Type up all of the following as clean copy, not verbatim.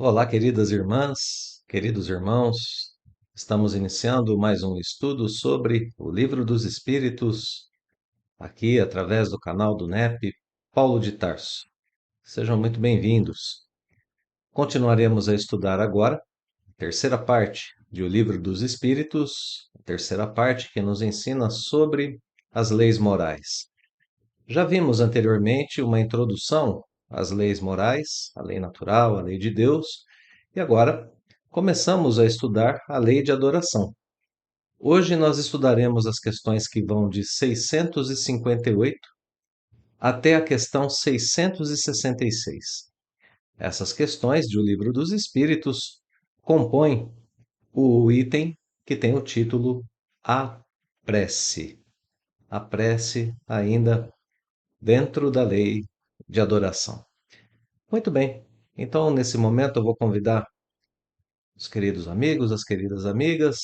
Olá, queridas irmãs, queridos irmãos. Estamos iniciando mais um estudo sobre o Livro dos Espíritos, aqui através do canal do NEP Paulo de Tarso. Sejam muito bem-vindos. Continuaremos a estudar agora a terceira parte de O Livro dos Espíritos, a terceira parte que nos ensina sobre as leis morais. Já vimos anteriormente uma introdução às leis morais, a lei natural, a lei de Deus, e agora começamos a estudar a lei de adoração. Hoje nós estudaremos as questões que vão de 658 até a questão 666. Essas questões do Livro dos Espíritos compõem o item que tem o título A Prece. A prece ainda dentro da lei de adoração. Muito bem, então nesse momento eu vou convidar os queridos amigos, as queridas amigas,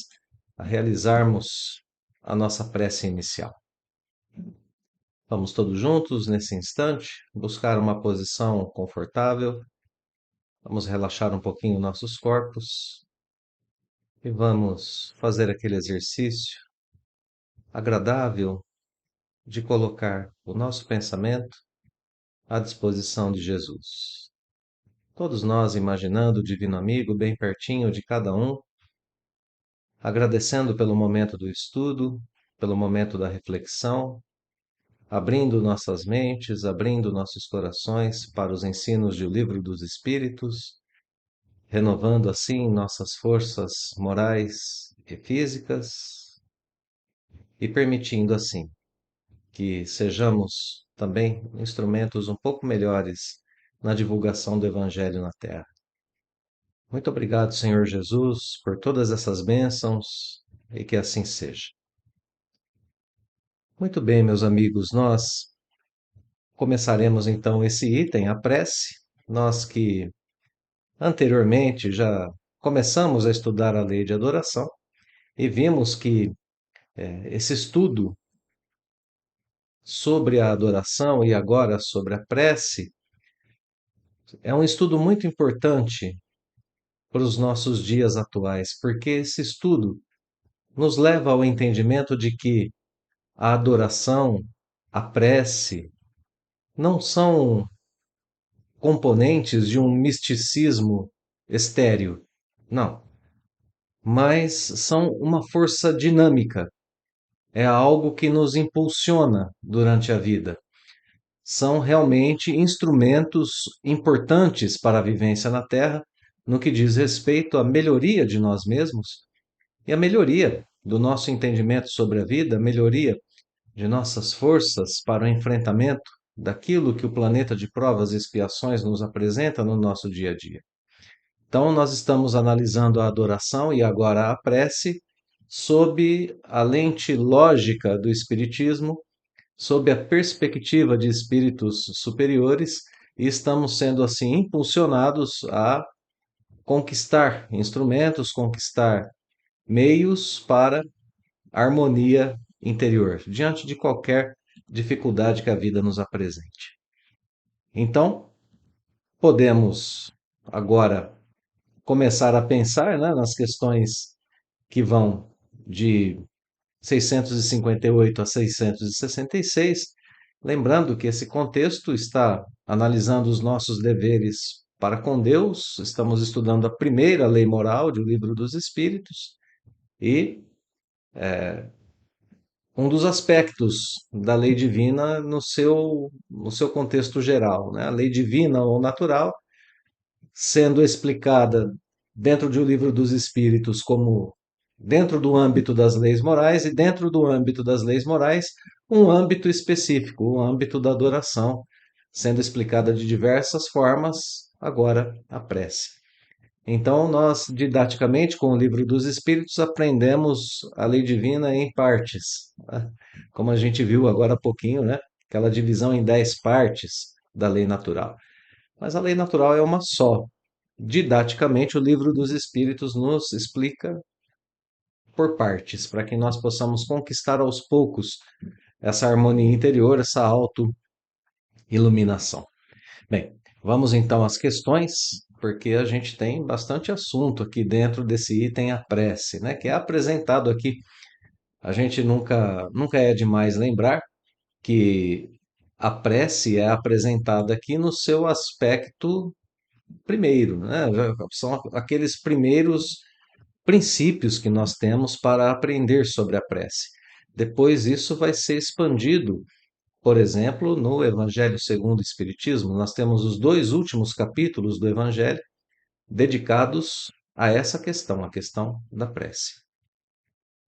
a realizarmos a nossa prece inicial. Vamos todos juntos nesse instante, buscar uma posição confortável, vamos relaxar um pouquinho nossos corpos e vamos fazer aquele exercício agradável de colocar o nosso pensamento à disposição de Jesus. Todos nós imaginando o Divino Amigo bem pertinho de cada um, agradecendo pelo momento do estudo, pelo momento da reflexão, abrindo nossas mentes, abrindo nossos corações para os ensinos do Livro dos Espíritos, renovando assim nossas forças morais e físicas e permitindo assim que sejamos também instrumentos um pouco melhores na divulgação do Evangelho na Terra. Muito obrigado, Senhor Jesus, por todas essas bênçãos e que assim seja. Muito bem, meus amigos, nós começaremos então esse item, a prece. Nós que anteriormente já começamos a estudar a lei de adoração e vimos que esse estudo sobre a adoração e agora sobre a prece é um estudo muito importante para os nossos dias atuais, porque esse estudo nos leva ao entendimento de que a adoração, a prece, não são componentes de um misticismo estéril. Não. Mas são uma força dinâmica. É algo que nos impulsiona durante a vida. São realmente instrumentos importantes para a vivência na Terra no que diz respeito à melhoria de nós mesmos e à melhoria do nosso entendimento sobre a vida, a melhoria de nossas forças para o enfrentamento daquilo que o planeta de provas e expiações nos apresenta no nosso dia a dia. Então, nós estamos analisando a adoração e agora a prece sob a lente lógica do Espiritismo, sob a perspectiva de espíritos superiores, e estamos sendo assim impulsionados a conquistar instrumentos, conquistar meios para harmonia interior, diante de qualquer dificuldade que a vida nos apresente. Então, podemos agora começar a pensar, né, nas questões que vão de 658 a 666, lembrando que esse contexto está analisando os nossos deveres para com Deus, estamos estudando a primeira lei moral do Livro dos Espíritos e um dos aspectos da lei divina no seu contexto geral, né? A lei divina ou natural sendo explicada dentro de O Livro dos Espíritos como dentro do âmbito das leis morais e dentro do âmbito das leis morais um âmbito específico, o âmbito da adoração, sendo explicada de diversas formas, agora a prece. Então, nós, didaticamente, com o Livro dos Espíritos, aprendemos a lei divina em partes, né? Como a gente viu agora há pouquinho, né? Aquela divisão em 10 partes da lei natural. Mas a lei natural é uma só. Didaticamente, o Livro dos Espíritos nos explica por partes, para que nós possamos conquistar aos poucos essa harmonia interior, essa auto-iluminação. Bem, vamos então às questões, porque a gente tem bastante assunto aqui dentro desse item a prece, né, que é apresentado aqui. A gente nunca é demais lembrar que a prece é apresentada aqui no seu aspecto primeiro, né? São aqueles primeiros princípios que nós temos para aprender sobre a prece. Depois isso vai ser expandido, por exemplo, no Evangelho segundo o Espiritismo, nós temos os dois últimos capítulos do Evangelho dedicados a essa questão, a questão da prece.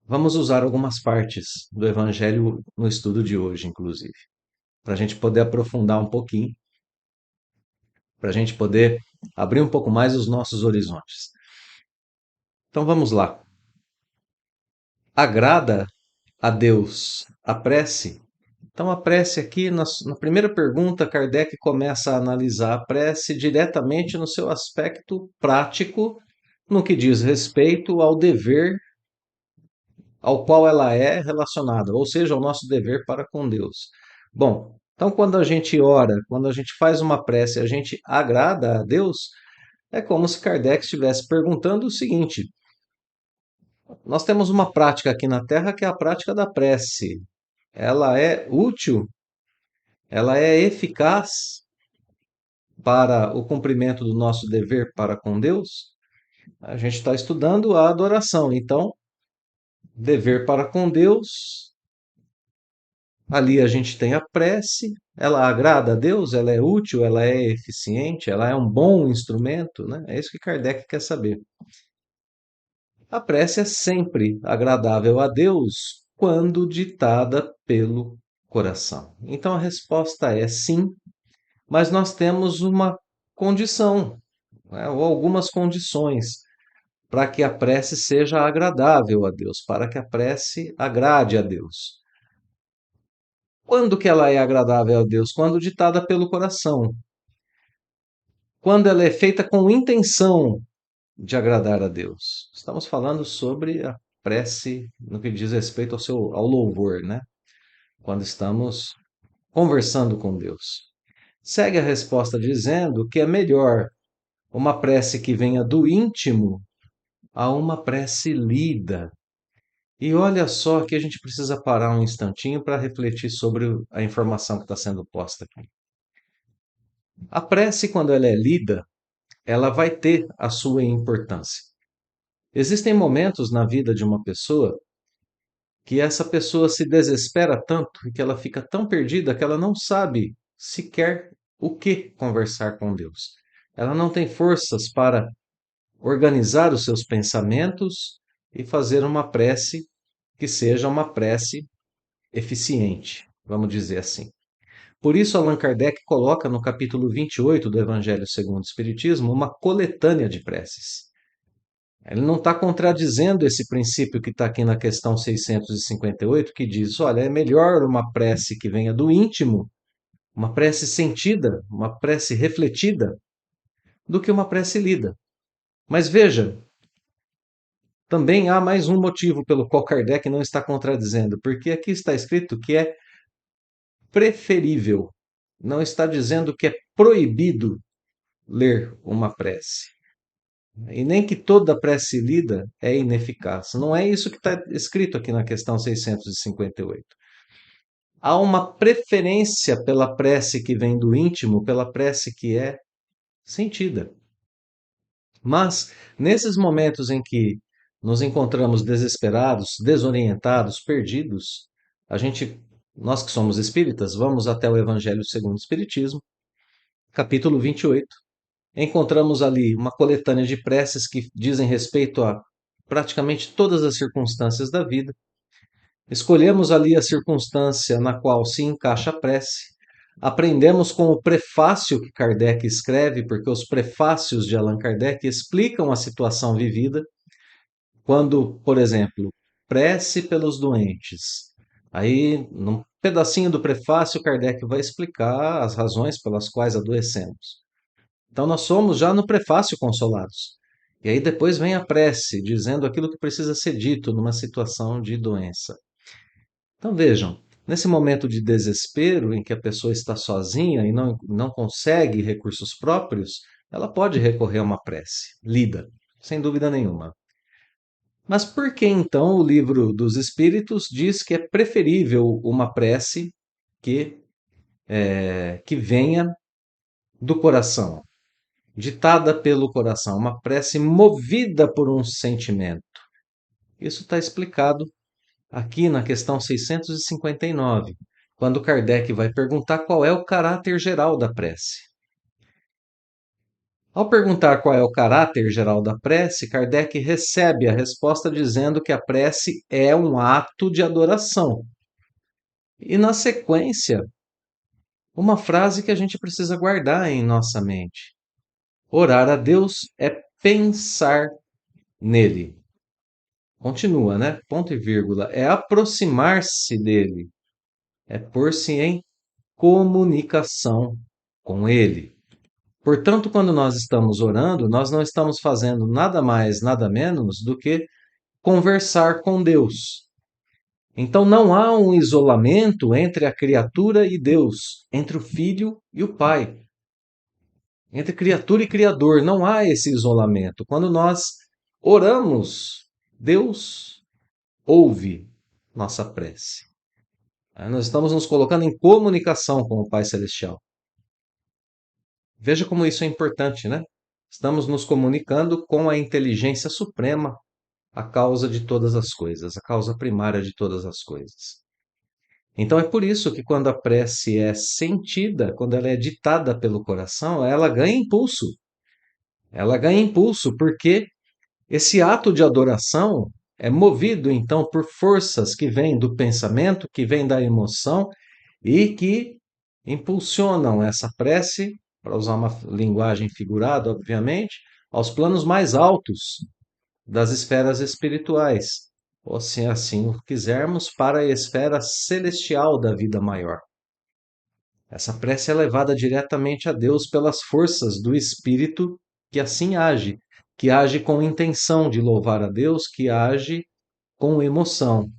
Vamos usar algumas partes do Evangelho no estudo de hoje, inclusive, para a gente poder aprofundar um pouquinho, para a gente poder abrir um pouco mais os nossos horizontes. Então vamos lá. Agrada a Deus a prece? Então, a prece aqui, na primeira pergunta, Kardec começa a analisar a prece diretamente no seu aspecto prático, no que diz respeito ao dever ao qual ela é relacionada, ou seja, ao nosso dever para com Deus. Bom, então quando a gente ora, quando a gente faz uma prece, a gente agrada a Deus, é como se Kardec estivesse perguntando o seguinte: nós temos uma prática aqui na Terra que é a prática da prece. Ela é útil, ela é eficaz para o cumprimento do nosso dever para com Deus? A gente está estudando a adoração, então, dever para com Deus, ali a gente tem a prece, ela agrada a Deus, ela é útil, ela é eficiente, ela é um bom instrumento, né? É isso que Kardec quer saber. A prece é sempre agradável a Deus quando ditada pelo coração. Então a resposta é sim, mas nós temos uma condição, né, ou algumas condições para que a prece seja agradável a Deus, para que a prece agrade a Deus. Quando que ela é agradável a Deus? Quando ditada pelo coração. Quando ela é feita com intenção de agradar a Deus. Estamos falando sobre a prece no que diz respeito ao louvor, né? Quando estamos conversando com Deus. Segue a resposta dizendo que é melhor uma prece que venha do íntimo a uma prece lida. E olha só que a gente precisa parar um instantinho para refletir sobre a informação que está sendo posta aqui. A prece, quando ela é lida, ela vai ter a sua importância. Existem momentos na vida de uma pessoa que essa pessoa se desespera tanto e que ela fica tão perdida que ela não sabe sequer o que conversar com Deus. Ela não tem forças para organizar os seus pensamentos e fazer uma prece que seja uma prece eficiente, vamos dizer assim. Por isso, Allan Kardec coloca no capítulo 28 do Evangelho segundo o Espiritismo uma coletânea de preces. Ele não está contradizendo esse princípio que está aqui na questão 658, que diz: olha, é melhor uma prece que venha do íntimo, uma prece sentida, uma prece refletida, do que uma prece lida. Mas veja, também há mais um motivo pelo qual Kardec não está contradizendo, porque aqui está escrito que é preferível, não está dizendo que é proibido ler uma prece. E nem que toda prece lida é ineficaz. Não é isso que está escrito aqui na questão 658. Há uma preferência pela prece que vem do íntimo, pela prece que é sentida. Mas, nesses momentos em que nos encontramos desesperados, desorientados, perdidos, nós que somos espíritas, vamos até o Evangelho segundo o Espiritismo, capítulo 28. Encontramos ali uma coletânea de preces que dizem respeito a praticamente todas as circunstâncias da vida. Escolhemos ali a circunstância na qual se encaixa a prece. Aprendemos com o prefácio que Kardec escreve, porque os prefácios de Allan Kardec explicam a situação vivida. Quando, por exemplo, prece pelos doentes. Aí, num pedacinho do prefácio, Kardec vai explicar as razões pelas quais adoecemos. Então, nós somos já no prefácio consolados. E aí depois vem a prece, dizendo aquilo que precisa ser dito numa situação de doença. Então vejam, nesse momento de desespero em que a pessoa está sozinha e não consegue recursos próprios, ela pode recorrer a uma prece, lida, sem dúvida nenhuma. Mas por que então o livro dos Espíritos diz que é preferível uma prece que, que venha do coração, ditada pelo coração, uma prece movida por um sentimento? Isso está explicado aqui na questão 659, quando Kardec vai perguntar qual é o caráter geral da prece. Ao perguntar qual é o caráter geral da prece, Kardec recebe a resposta dizendo que a prece é um ato de adoração. E na sequência, uma frase que a gente precisa guardar em nossa mente: orar a Deus é pensar nele. Continua, né? Ponto e vírgula. É aproximar-se dele, é pôr-se em comunicação com ele. Portanto, quando nós estamos orando, nós não estamos fazendo nada mais, nada menos do que conversar com Deus. Então não há um isolamento entre a criatura e Deus, entre o filho e o pai, entre criatura e criador. Não há esse isolamento. Quando nós oramos, Deus ouve nossa prece. Nós estamos nos colocando em comunicação com o Pai Celestial. Veja como isso é importante, né? Estamos nos comunicando com a inteligência suprema, a causa de todas as coisas, a causa primária de todas as coisas. Então é por isso que quando a prece é sentida, quando ela é ditada pelo coração, ela ganha impulso. Ela ganha impulso porque esse ato de adoração é movido então por forças que vêm do pensamento, que vêm da emoção e que impulsionam essa prece, para usar uma linguagem figurada, obviamente, aos planos mais altos das esferas espirituais, ou se assim o quisermos, para a esfera celestial da vida maior. Essa prece é levada diretamente a Deus pelas forças do Espírito que assim age, que age com intenção de louvar a Deus, que age com emoção.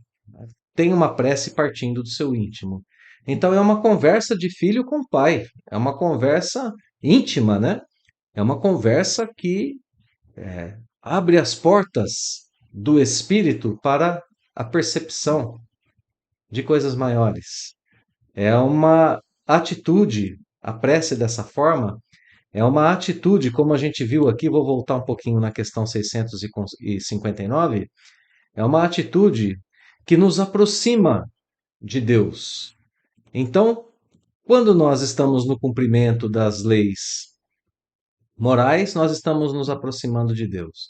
Tem uma prece partindo do seu íntimo. Então é uma conversa de filho com pai, é uma conversa íntima, né? É uma conversa que abre as portas do espírito para a percepção de coisas maiores. É uma atitude, a prece dessa forma, é uma atitude, como a gente viu aqui, vou voltar um pouquinho na questão 659, é uma atitude que nos aproxima de Deus. Então, quando nós estamos no cumprimento das leis morais, nós estamos nos aproximando de Deus.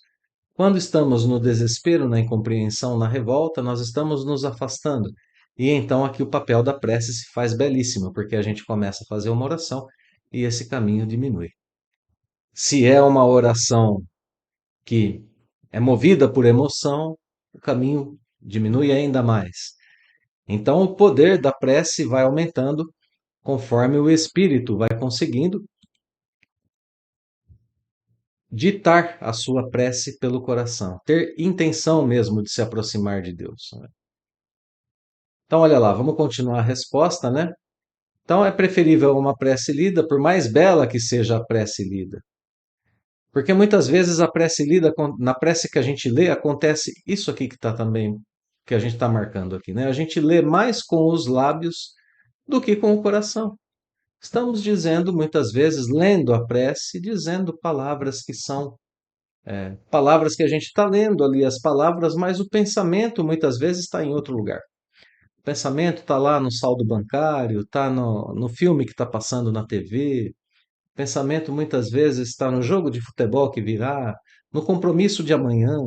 Quando estamos no desespero, na incompreensão, na revolta, nós estamos nos afastando. E então aqui o papel da prece se faz belíssimo, porque a gente começa a fazer uma oração e esse caminho diminui. Se é uma oração que é movida por emoção, o caminho diminui ainda mais. Então o poder da prece vai aumentando conforme o espírito vai conseguindo ditar a sua prece pelo coração, ter intenção mesmo de se aproximar de Deus, né? Então, olha lá, vamos continuar a resposta, né? Então, é preferível uma prece lida, por mais bela que seja a prece lida. Porque muitas vezes a prece lida, na prece que a gente lê, acontece isso aqui que está também, que a gente está marcando aqui, né? A gente lê mais com os lábios do que com o coração. Estamos dizendo, muitas vezes, lendo a prece, dizendo palavras que são palavras que a gente está lendo ali, as palavras, mas o pensamento muitas vezes está em outro lugar. O pensamento está lá no saldo bancário, está no filme que está passando na TV. O pensamento muitas vezes está no jogo de futebol que virá, no compromisso de amanhã,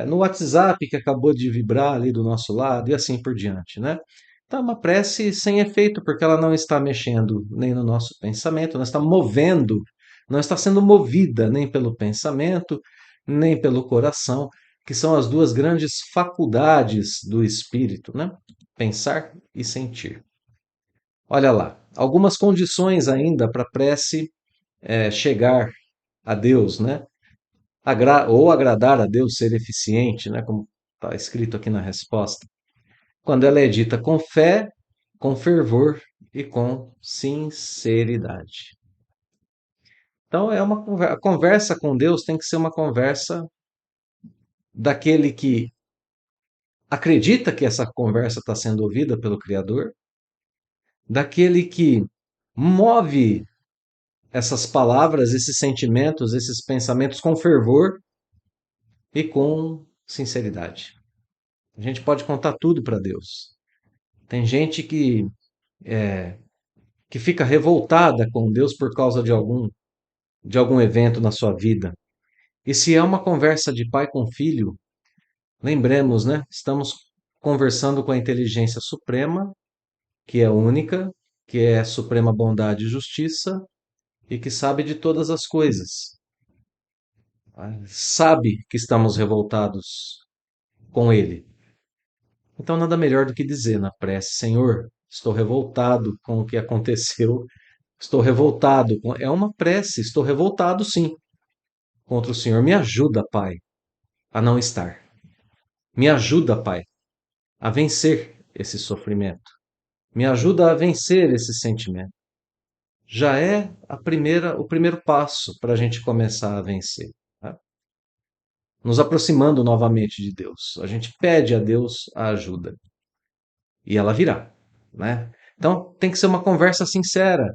no WhatsApp que acabou de vibrar ali do nosso lado e assim por diante, né? Então, é uma prece sem efeito, porque ela não está mexendo nem no nosso pensamento, não está movendo, não está sendo movida nem pelo pensamento, nem pelo coração, que são as duas grandes faculdades do espírito, né? Pensar e sentir. Olha lá, algumas condições ainda para a prece chegar a Deus, né? Ou agradar a Deus, ser eficiente, né? Como está escrito aqui na resposta. Quando ela é dita com fé, com fervor e com sinceridade. Então, a conversa com Deus tem que ser uma conversa daquele que acredita que essa conversa está sendo ouvida pelo Criador, daquele que move essas palavras, esses sentimentos, esses pensamentos com fervor e com sinceridade. A gente pode contar tudo para Deus. Tem gente que fica revoltada com Deus por causa de algum evento na sua vida. E se é uma conversa de pai com filho, lembremos, né? Estamos conversando com a inteligência suprema, que é única, que é suprema bondade e justiça e que sabe de todas as coisas. Sabe que estamos revoltados com ele. Então, nada melhor do que dizer na prece: Senhor, estou revoltado com o que aconteceu, estou revoltado. É uma prece, estou revoltado sim contra o Senhor. Me ajuda, Pai, a não estar. Me ajuda, Pai, a vencer esse sofrimento. Me ajuda a vencer esse sentimento. Já é o primeiro passo para a gente começar a vencer. Tá? Nos aproximando novamente de Deus. A gente pede a Deus a ajuda e ela virá, né? Então tem que ser uma conversa sincera.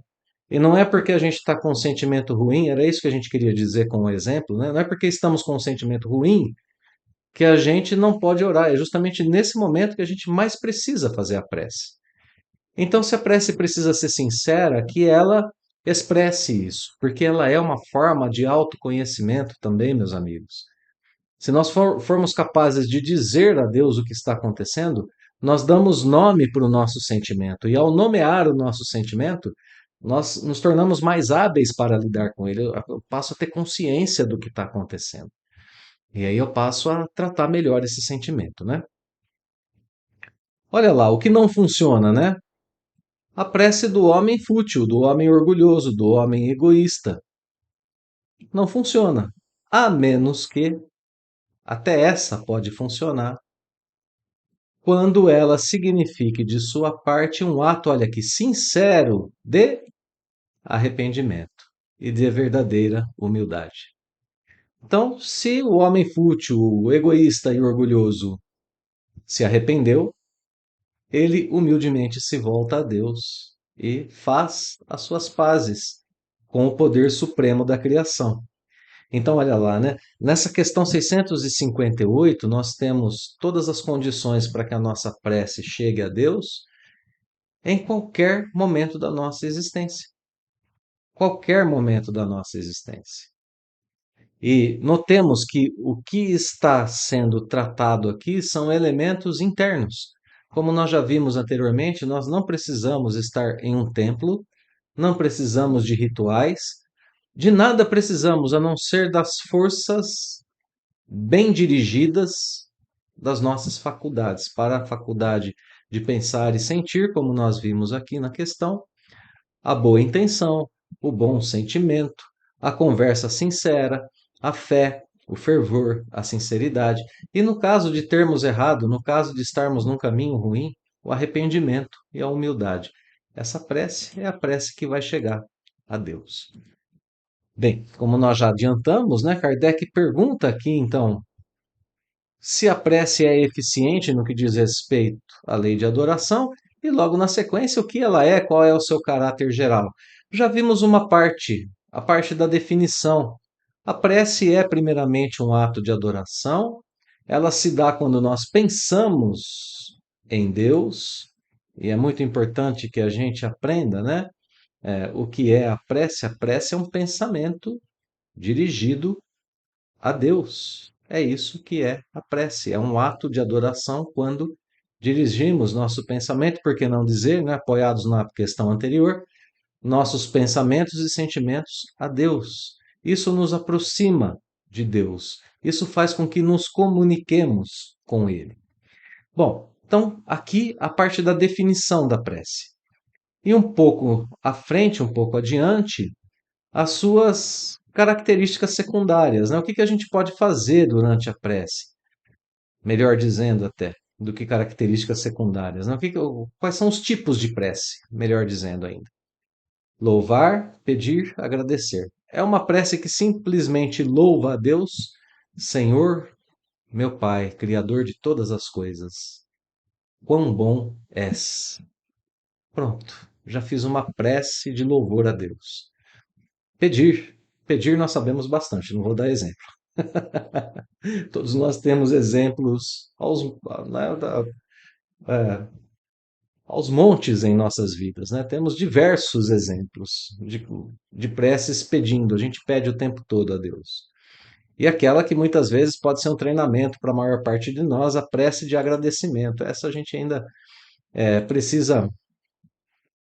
E não é porque a gente está com um sentimento ruim, era isso que a gente queria dizer com o exemplo, né? Não é porque estamos com um sentimento ruim que a gente não pode orar. É justamente nesse momento que a gente mais precisa fazer a prece. Então, se a prece precisa ser sincera, que ela expresse isso, porque ela é uma forma de autoconhecimento também, meus amigos. Se nós formos capazes de dizer a Deus o que está acontecendo, nós damos nome para o nosso sentimento. E ao nomear o nosso sentimento, nós nos tornamos mais hábeis para lidar com ele. Eu passo a ter consciência do que está acontecendo. E aí eu passo a tratar melhor esse sentimento, né? Olha lá, o que não funciona, né? A prece do homem fútil, do homem orgulhoso, do homem egoísta. Não funciona. A menos que, até essa pode funcionar, quando ela signifique de sua parte um ato, olha aqui, sincero de arrependimento e de verdadeira humildade. Então, se o homem fútil, o egoísta e orgulhoso se arrependeu, ele humildemente se volta a Deus e faz as suas pazes com o poder supremo da criação. Então, olha lá, né? Nessa questão 658, nós temos todas as condições para que a nossa prece chegue a Deus em qualquer momento da nossa existência. Qualquer momento da nossa existência. E notemos que o que está sendo tratado aqui são elementos internos. Como nós já vimos anteriormente, nós não precisamos estar em um templo, não precisamos de rituais, de nada precisamos a não ser das forças bem dirigidas das nossas faculdades, para a faculdade de pensar e sentir, como nós vimos aqui na questão, a boa intenção, o bom sentimento, a conversa sincera, a fé, o fervor, a sinceridade. E no caso de termos errado, no caso de estarmos num caminho ruim, o arrependimento e a humildade. Essa prece é a prece que vai chegar a Deus. Bem, como nós já adiantamos, né, Kardec pergunta aqui então se a prece é eficiente no que diz respeito à lei de adoração e logo na sequência o que ela é, qual é o seu caráter geral. Já vimos uma parte, a parte da definição. A prece é primeiramente um ato de adoração, ela se dá quando nós pensamos em Deus, e é muito importante que a gente aprenda, né? O que é a prece? A prece é um pensamento dirigido a Deus. É isso que é a prece, é um ato de adoração quando dirigimos nosso pensamento, por que não dizer, né, apoiados na questão anterior, nossos pensamentos e sentimentos a Deus. Isso nos aproxima de Deus. Isso faz com que nos comuniquemos com Ele. Bom, então aqui a parte da definição da prece. E um pouco à frente, um pouco adiante, as suas características secundárias, né? O que que a gente pode fazer durante a prece? Melhor dizendo até, do que características secundárias, né? Quais são os tipos de prece? Melhor dizendo ainda. Louvar, pedir, agradecer. É uma prece que simplesmente louva a Deus, Senhor, meu Pai, Criador de todas as coisas. Quão bom és. Pronto, já fiz uma prece de louvor a Deus. Pedir. Pedir nós sabemos bastante, não vou dar exemplo. Todos nós temos exemplos né, é, aos montes em nossas vidas, né? Temos diversos exemplos de preces pedindo, a gente pede o tempo todo a Deus. E aquela que muitas vezes pode ser um treinamento para a maior parte de nós, a prece de agradecimento. Essa a gente ainda precisa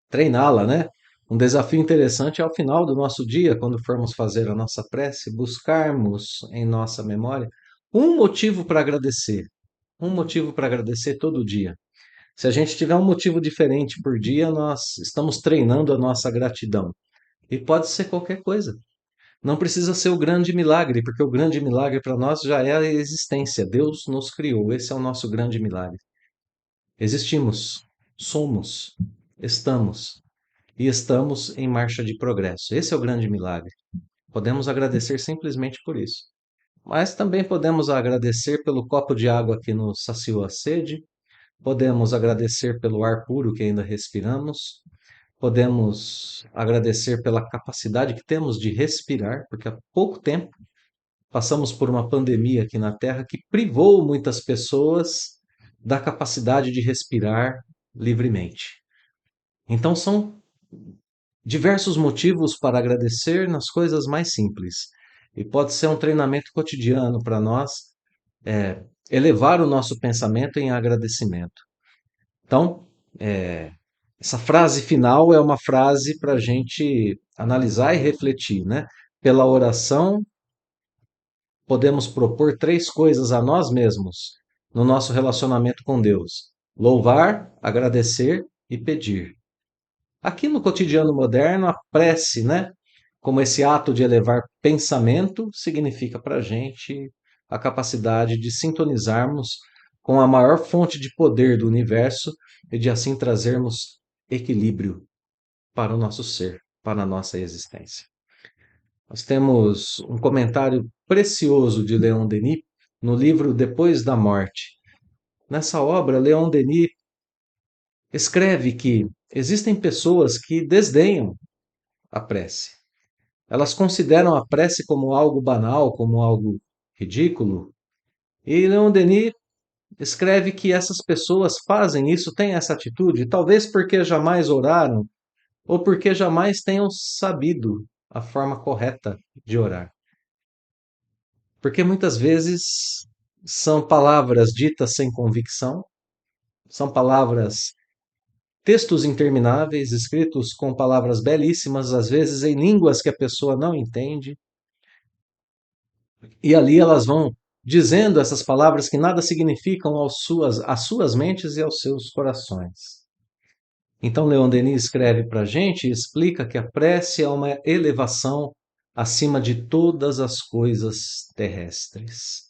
treiná-la, né? Um desafio interessante é ao final do nosso dia, quando formos fazer a nossa prece, buscarmos em nossa memória um motivo para agradecer. Um motivo para agradecer todo dia. Se a gente tiver um motivo diferente por dia, nós estamos treinando a nossa gratidão. E pode ser qualquer coisa. Não precisa ser o grande milagre, porque o grande milagre para nós já é a existência. Deus nos criou. Esse é o nosso grande milagre. Existimos, somos, estamos e estamos em marcha de progresso. Esse é o grande milagre. Podemos agradecer simplesmente por isso. Mas também podemos agradecer pelo copo de água que nos saciou a sede, podemos agradecer pelo ar puro que ainda respiramos, podemos agradecer pela capacidade que temos de respirar, porque há pouco tempo passamos por uma pandemia aqui na Terra que privou muitas pessoas da capacidade de respirar livremente. Então, são diversos motivos para agradecer nas coisas mais simples. E pode ser um treinamento cotidiano para nós elevar o nosso pensamento em agradecimento. Então, essa frase final é uma frase para a gente analisar e refletir, né? Pela oração, podemos propor três coisas a nós mesmos no nosso relacionamento com Deus: louvar, agradecer e pedir. Aqui no cotidiano moderno, a prece, né? Como esse ato de elevar pensamento, significa para a gente a capacidade de sintonizarmos com a maior fonte de poder do universo e de assim trazermos equilíbrio para o nosso ser, para a nossa existência. Nós temos um comentário precioso de Leon Denis no livro Depois da Morte. Nessa obra, Leon Denis escreve que existem pessoas que desdenham a prece. Elas consideram a prece como algo banal, como algo ridículo. E Leon Denis escreve que essas pessoas fazem isso, têm essa atitude, talvez porque jamais oraram ou porque jamais tenham sabido a forma correta de orar. Porque muitas vezes são palavras ditas sem convicção, são palavras, textos intermináveis, escritos com palavras belíssimas, às vezes em línguas que a pessoa não entende, e ali elas vão dizendo essas palavras que nada significam às suas mentes e aos seus corações. Então, Leon Denis escreve para a gente e explica que a prece é uma elevação acima de todas as coisas terrestres.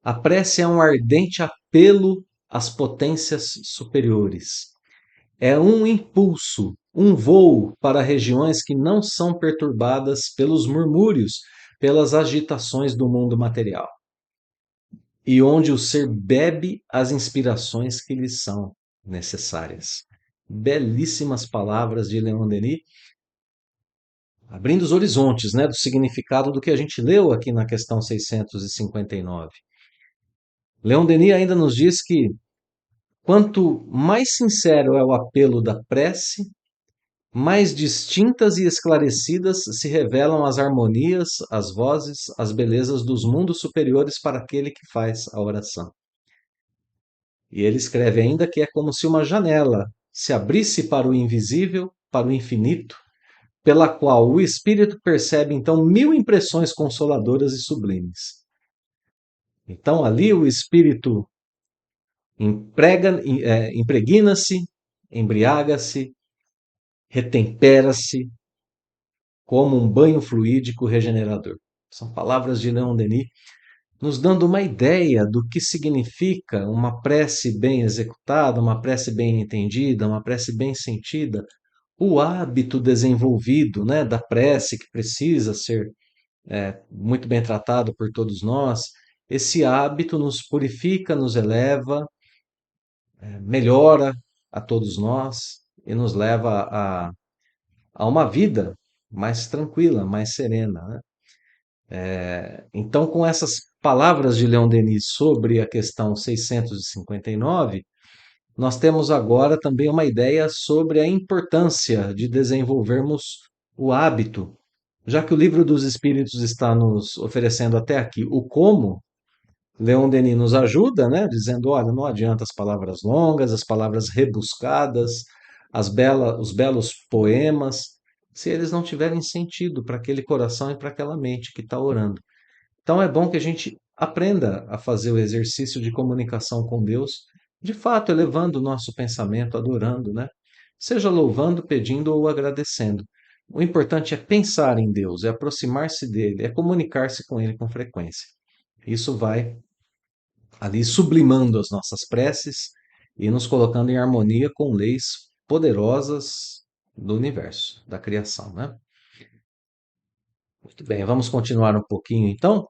A prece é um ardente apelo às potências superiores. É um impulso, um voo para regiões que não são perturbadas pelos murmúrios, pelas agitações do mundo material, e onde o ser bebe as inspirações que lhe são necessárias. Belíssimas palavras de Leon Denis, abrindo os horizontes, né, do significado do que a gente leu aqui na questão 659. Leon Denis ainda nos diz que quanto mais sincero é o apelo da prece, mais distintas e esclarecidas se revelam as harmonias, as vozes, as belezas dos mundos superiores para aquele que faz a oração. E ele escreve ainda que é como se uma janela se abrisse para o invisível, para o infinito, pela qual o espírito percebe então mil impressões consoladoras e sublimes. Então ali o espírito impregna-se, embriaga-se, retempera-se como um banho fluídico regenerador. São palavras de Leon Denis, nos dando uma ideia do que significa uma prece bem executada, uma prece bem entendida, uma prece bem sentida, o hábito desenvolvido, né, da prece, que precisa ser muito bem tratado por todos nós, esse hábito nos purifica, nos eleva, melhora a todos nós e nos leva a uma vida mais tranquila, mais serena, né? Então, com essas palavras de Leon Denis sobre a questão 659, nós temos agora também uma ideia sobre a importância de desenvolvermos o hábito, já que o Livro dos Espíritos está nos oferecendo até aqui o como. Leon Denis nos ajuda, né, dizendo, olha, não adianta as palavras longas, as palavras rebuscadas, os belos poemas, se eles não tiverem sentido para aquele coração e para aquela mente que está orando. Então é bom que a gente aprenda a fazer o exercício de comunicação com Deus, de fato, elevando o nosso pensamento, adorando, né? Seja louvando, pedindo ou agradecendo. O importante é pensar em Deus, é aproximar-se dele, é comunicar-se com ele com frequência. Isso vai ali sublimando as nossas preces e nos colocando em harmonia com leis poderosas do universo, da criação, né? Muito bem, vamos continuar um pouquinho então.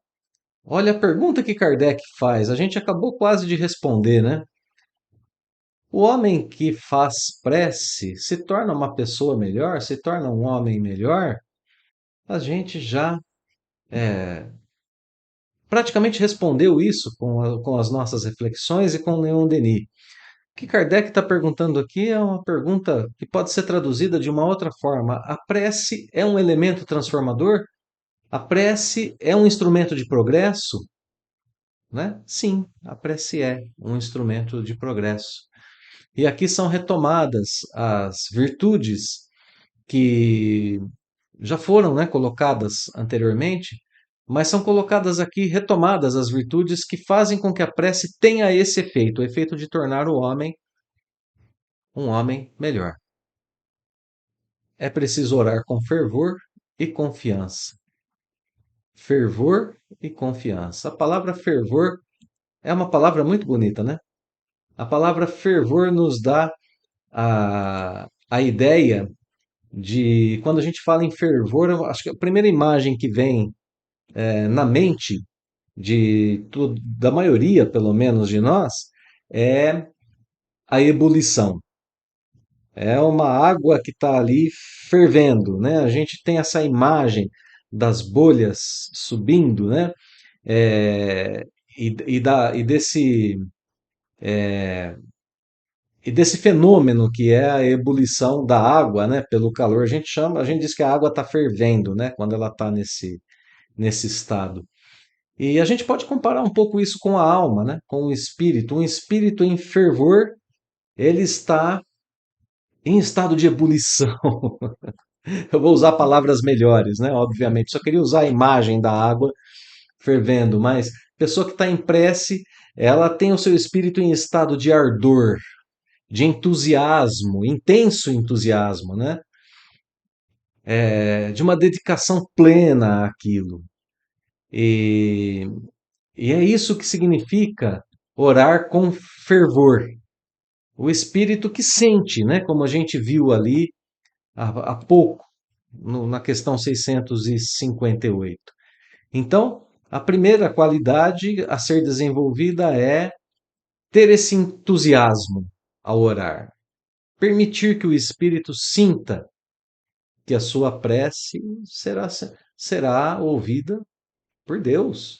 Olha a pergunta que Kardec faz, a gente acabou quase de responder, né? O homem que faz prece se torna uma pessoa melhor, se torna um homem melhor? A gente já praticamente respondeu isso com as nossas reflexões e com Leon Denis. O que Kardec está perguntando aqui é uma pergunta que pode ser traduzida de uma outra forma. A prece é um elemento transformador? A prece é um instrumento de progresso? Né? Sim, a prece é um instrumento de progresso. E aqui são retomadas as virtudes que já foram, né, colocadas anteriormente, mas são colocadas aqui, retomadas as virtudes que fazem com que a prece tenha esse efeito, o efeito de tornar o homem um homem melhor. É preciso orar com fervor e confiança. Fervor e confiança. A palavra fervor é uma palavra muito bonita, né? A palavra fervor nos dá a ideia de, quando a gente fala em fervor, eu acho que a primeira imagem que vem na mente da maioria, pelo menos, de nós, é a ebulição. É uma água que está ali fervendo, né? A gente tem essa imagem das bolhas subindo, né? É, e desse fenômeno que é a ebulição da água, né? Pelo calor, a gente diz que a água está fervendo, né? Quando ela está nesse estado. E a gente pode comparar um pouco isso com a alma, né? Com o espírito. Um espírito em fervor, ele está em estado de ebulição. Eu vou usar palavras melhores, né? Obviamente, só queria usar a imagem da água fervendo, mas a pessoa que está em prece, ela tem o seu espírito em estado de ardor, de entusiasmo, intenso entusiasmo, né? De uma dedicação plena àquilo. E, e é isso que significa orar com fervor. O espírito que sente, né? Como a gente viu ali há pouco, na questão 658. Então, a primeira qualidade a ser desenvolvida é ter esse entusiasmo ao orar. Permitir que o espírito sinta que a sua prece será ouvida por Deus.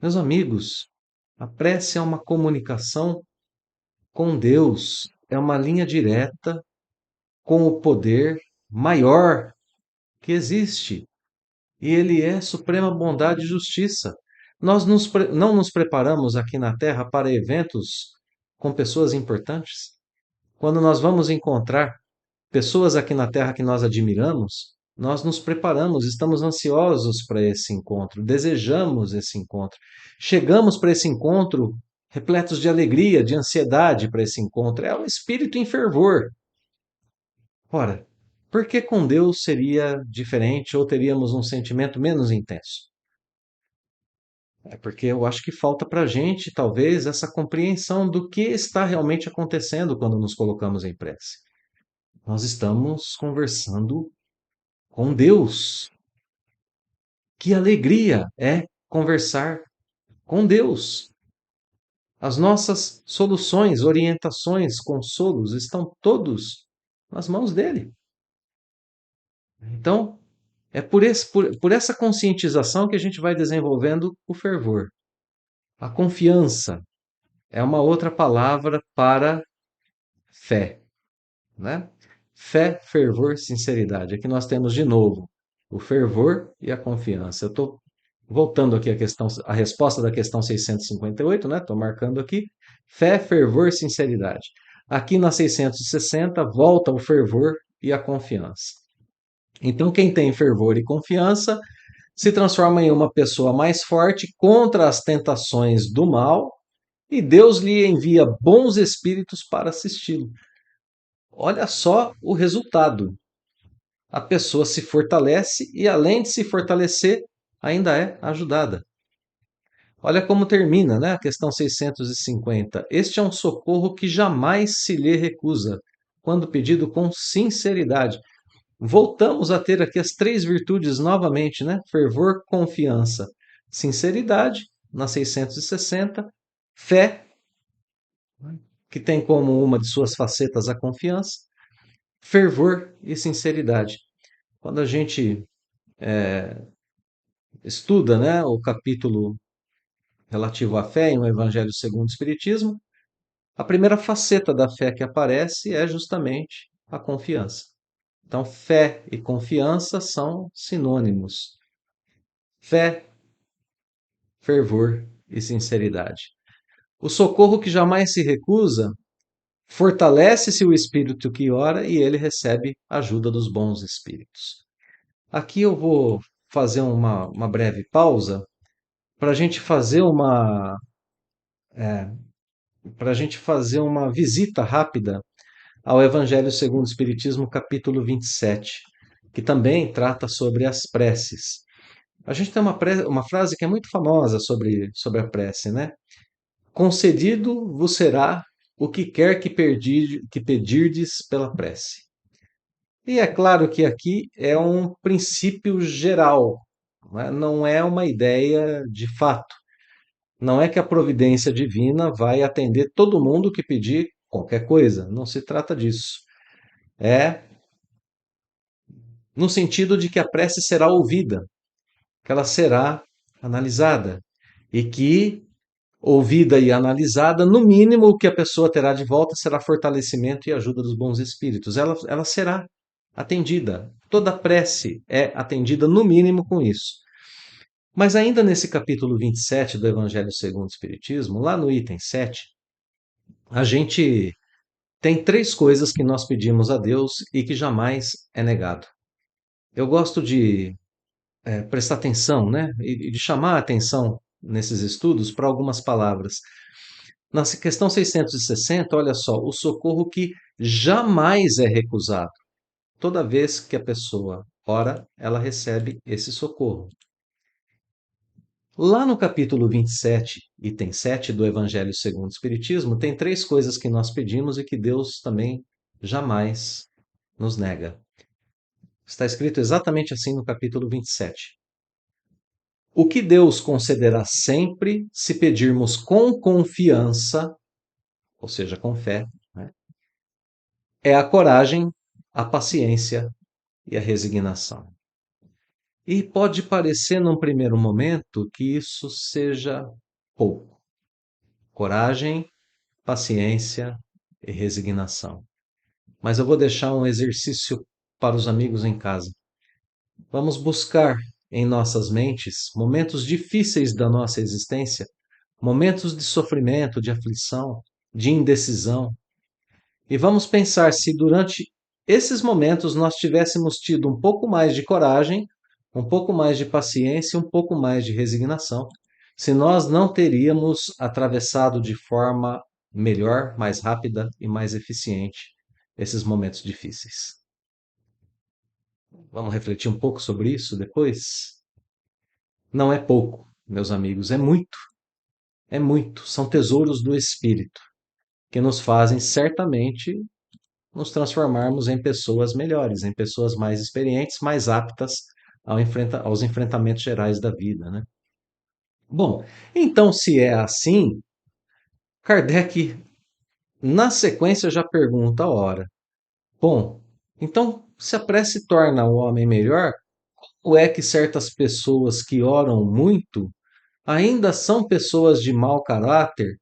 Meus amigos, a prece é uma comunicação com Deus, é uma linha direta com o poder maior que existe. E ele é suprema bondade e justiça. Não nos preparamos aqui na Terra para eventos com pessoas importantes? Quando nós vamos encontrar pessoas aqui na Terra que nós admiramos, nós nos preparamos, estamos ansiosos para esse encontro, desejamos esse encontro. Chegamos para esse encontro repletos de alegria, de ansiedade para esse encontro. É o espírito em fervor. Ora, por que com Deus seria diferente ou teríamos um sentimento menos intenso? É porque eu acho que falta para a gente, talvez, essa compreensão do que está realmente acontecendo quando nos colocamos em prece. Nós estamos conversando com Deus. Que alegria é conversar com Deus. As nossas soluções, orientações, consolos estão todos nas mãos dele. Então, é por essa conscientização que a gente vai desenvolvendo o fervor. A confiança é uma outra palavra para fé, né? Fé, fervor, sinceridade. Aqui nós temos de novo o fervor e a confiança. Eu estou voltando aqui a resposta da questão 658, né? Estou marcando aqui. Fé, fervor, sinceridade. Aqui na 660 volta o fervor e a confiança. Então, quem tem fervor e confiança se transforma em uma pessoa mais forte contra as tentações do mal e Deus lhe envia bons espíritos para assisti-lo. Olha só o resultado. A pessoa se fortalece e, além de se fortalecer, ainda é ajudada. Olha como termina, né? A questão 650. Este é um socorro que jamais se lhe recusa, quando pedido com sinceridade. Voltamos a ter aqui as três virtudes novamente, né? Fervor, confiança, sinceridade, na 660, fé, que tem como uma de suas facetas a confiança, fervor e sinceridade. Quando a gente estuda, né, o capítulo relativo à fé em O Evangelho segundo o Espiritismo, a primeira faceta da fé que aparece é justamente a confiança. Então, fé e confiança são sinônimos. Fé, fervor e sinceridade. O socorro que jamais se recusa fortalece-se o espírito que ora e ele recebe a ajuda dos bons espíritos. Aqui eu vou fazer uma breve pausa para a gente fazer para a gente fazer uma visita rápida ao Evangelho segundo o Espiritismo, capítulo 27, que também trata sobre as preces. A gente tem uma frase que é muito famosa sobre a prece, né? Concedido vos será o que quer que pedirdes pela prece. E é claro que aqui é um princípio geral, né? Não é uma ideia de fato. Não é que a providência divina vai atender todo mundo que pedir qualquer coisa. Não se trata disso. É no sentido de que a prece será ouvida, que ela será analisada e que, ouvida e analisada, no mínimo o que a pessoa terá de volta será fortalecimento e ajuda dos bons espíritos. Ela será atendida. Toda prece é atendida no mínimo com isso. Mas ainda nesse capítulo 27 do Evangelho segundo o Espiritismo, lá no item 7, a gente tem três coisas que nós pedimos a Deus e que jamais é negado. Eu gosto de prestar atenção, né? E de chamar a atenção nesses estudos para algumas palavras. Na questão 660, olha só, o socorro que jamais é recusado. Toda vez que a pessoa ora, ela recebe esse socorro. Lá no capítulo 27, item 7 do Evangelho segundo o Espiritismo, tem três coisas que nós pedimos e que Deus também jamais nos nega. Está escrito exatamente assim no capítulo 27. O que Deus concederá sempre se pedirmos com confiança, ou seja, com fé, né, é a coragem, a paciência e a resignação. E pode parecer num primeiro momento que isso seja pouco. Coragem, paciência e resignação. Mas eu vou deixar um exercício para os amigos em casa. Vamos buscar em nossas mentes momentos difíceis da nossa existência, momentos de sofrimento, de aflição, de indecisão, e vamos pensar se durante esses momentos nós tivéssemos tido um pouco mais de coragem, um pouco mais de paciência, um pouco mais de resignação, se nós não teríamos atravessado de forma melhor, mais rápida e mais eficiente esses momentos difíceis. Vamos refletir um pouco sobre isso depois? Não é pouco, meus amigos, é muito, é muito. São tesouros do espírito que nos fazem certamente nos transformarmos em pessoas melhores, em pessoas mais experientes, mais aptas aos enfrentamentos gerais da vida, né? Bom, então se é assim, Kardec, na sequência, já pergunta a hora. Bom, então se a prece torna o homem melhor, ou é que certas pessoas que oram muito ainda são pessoas de mau caráter,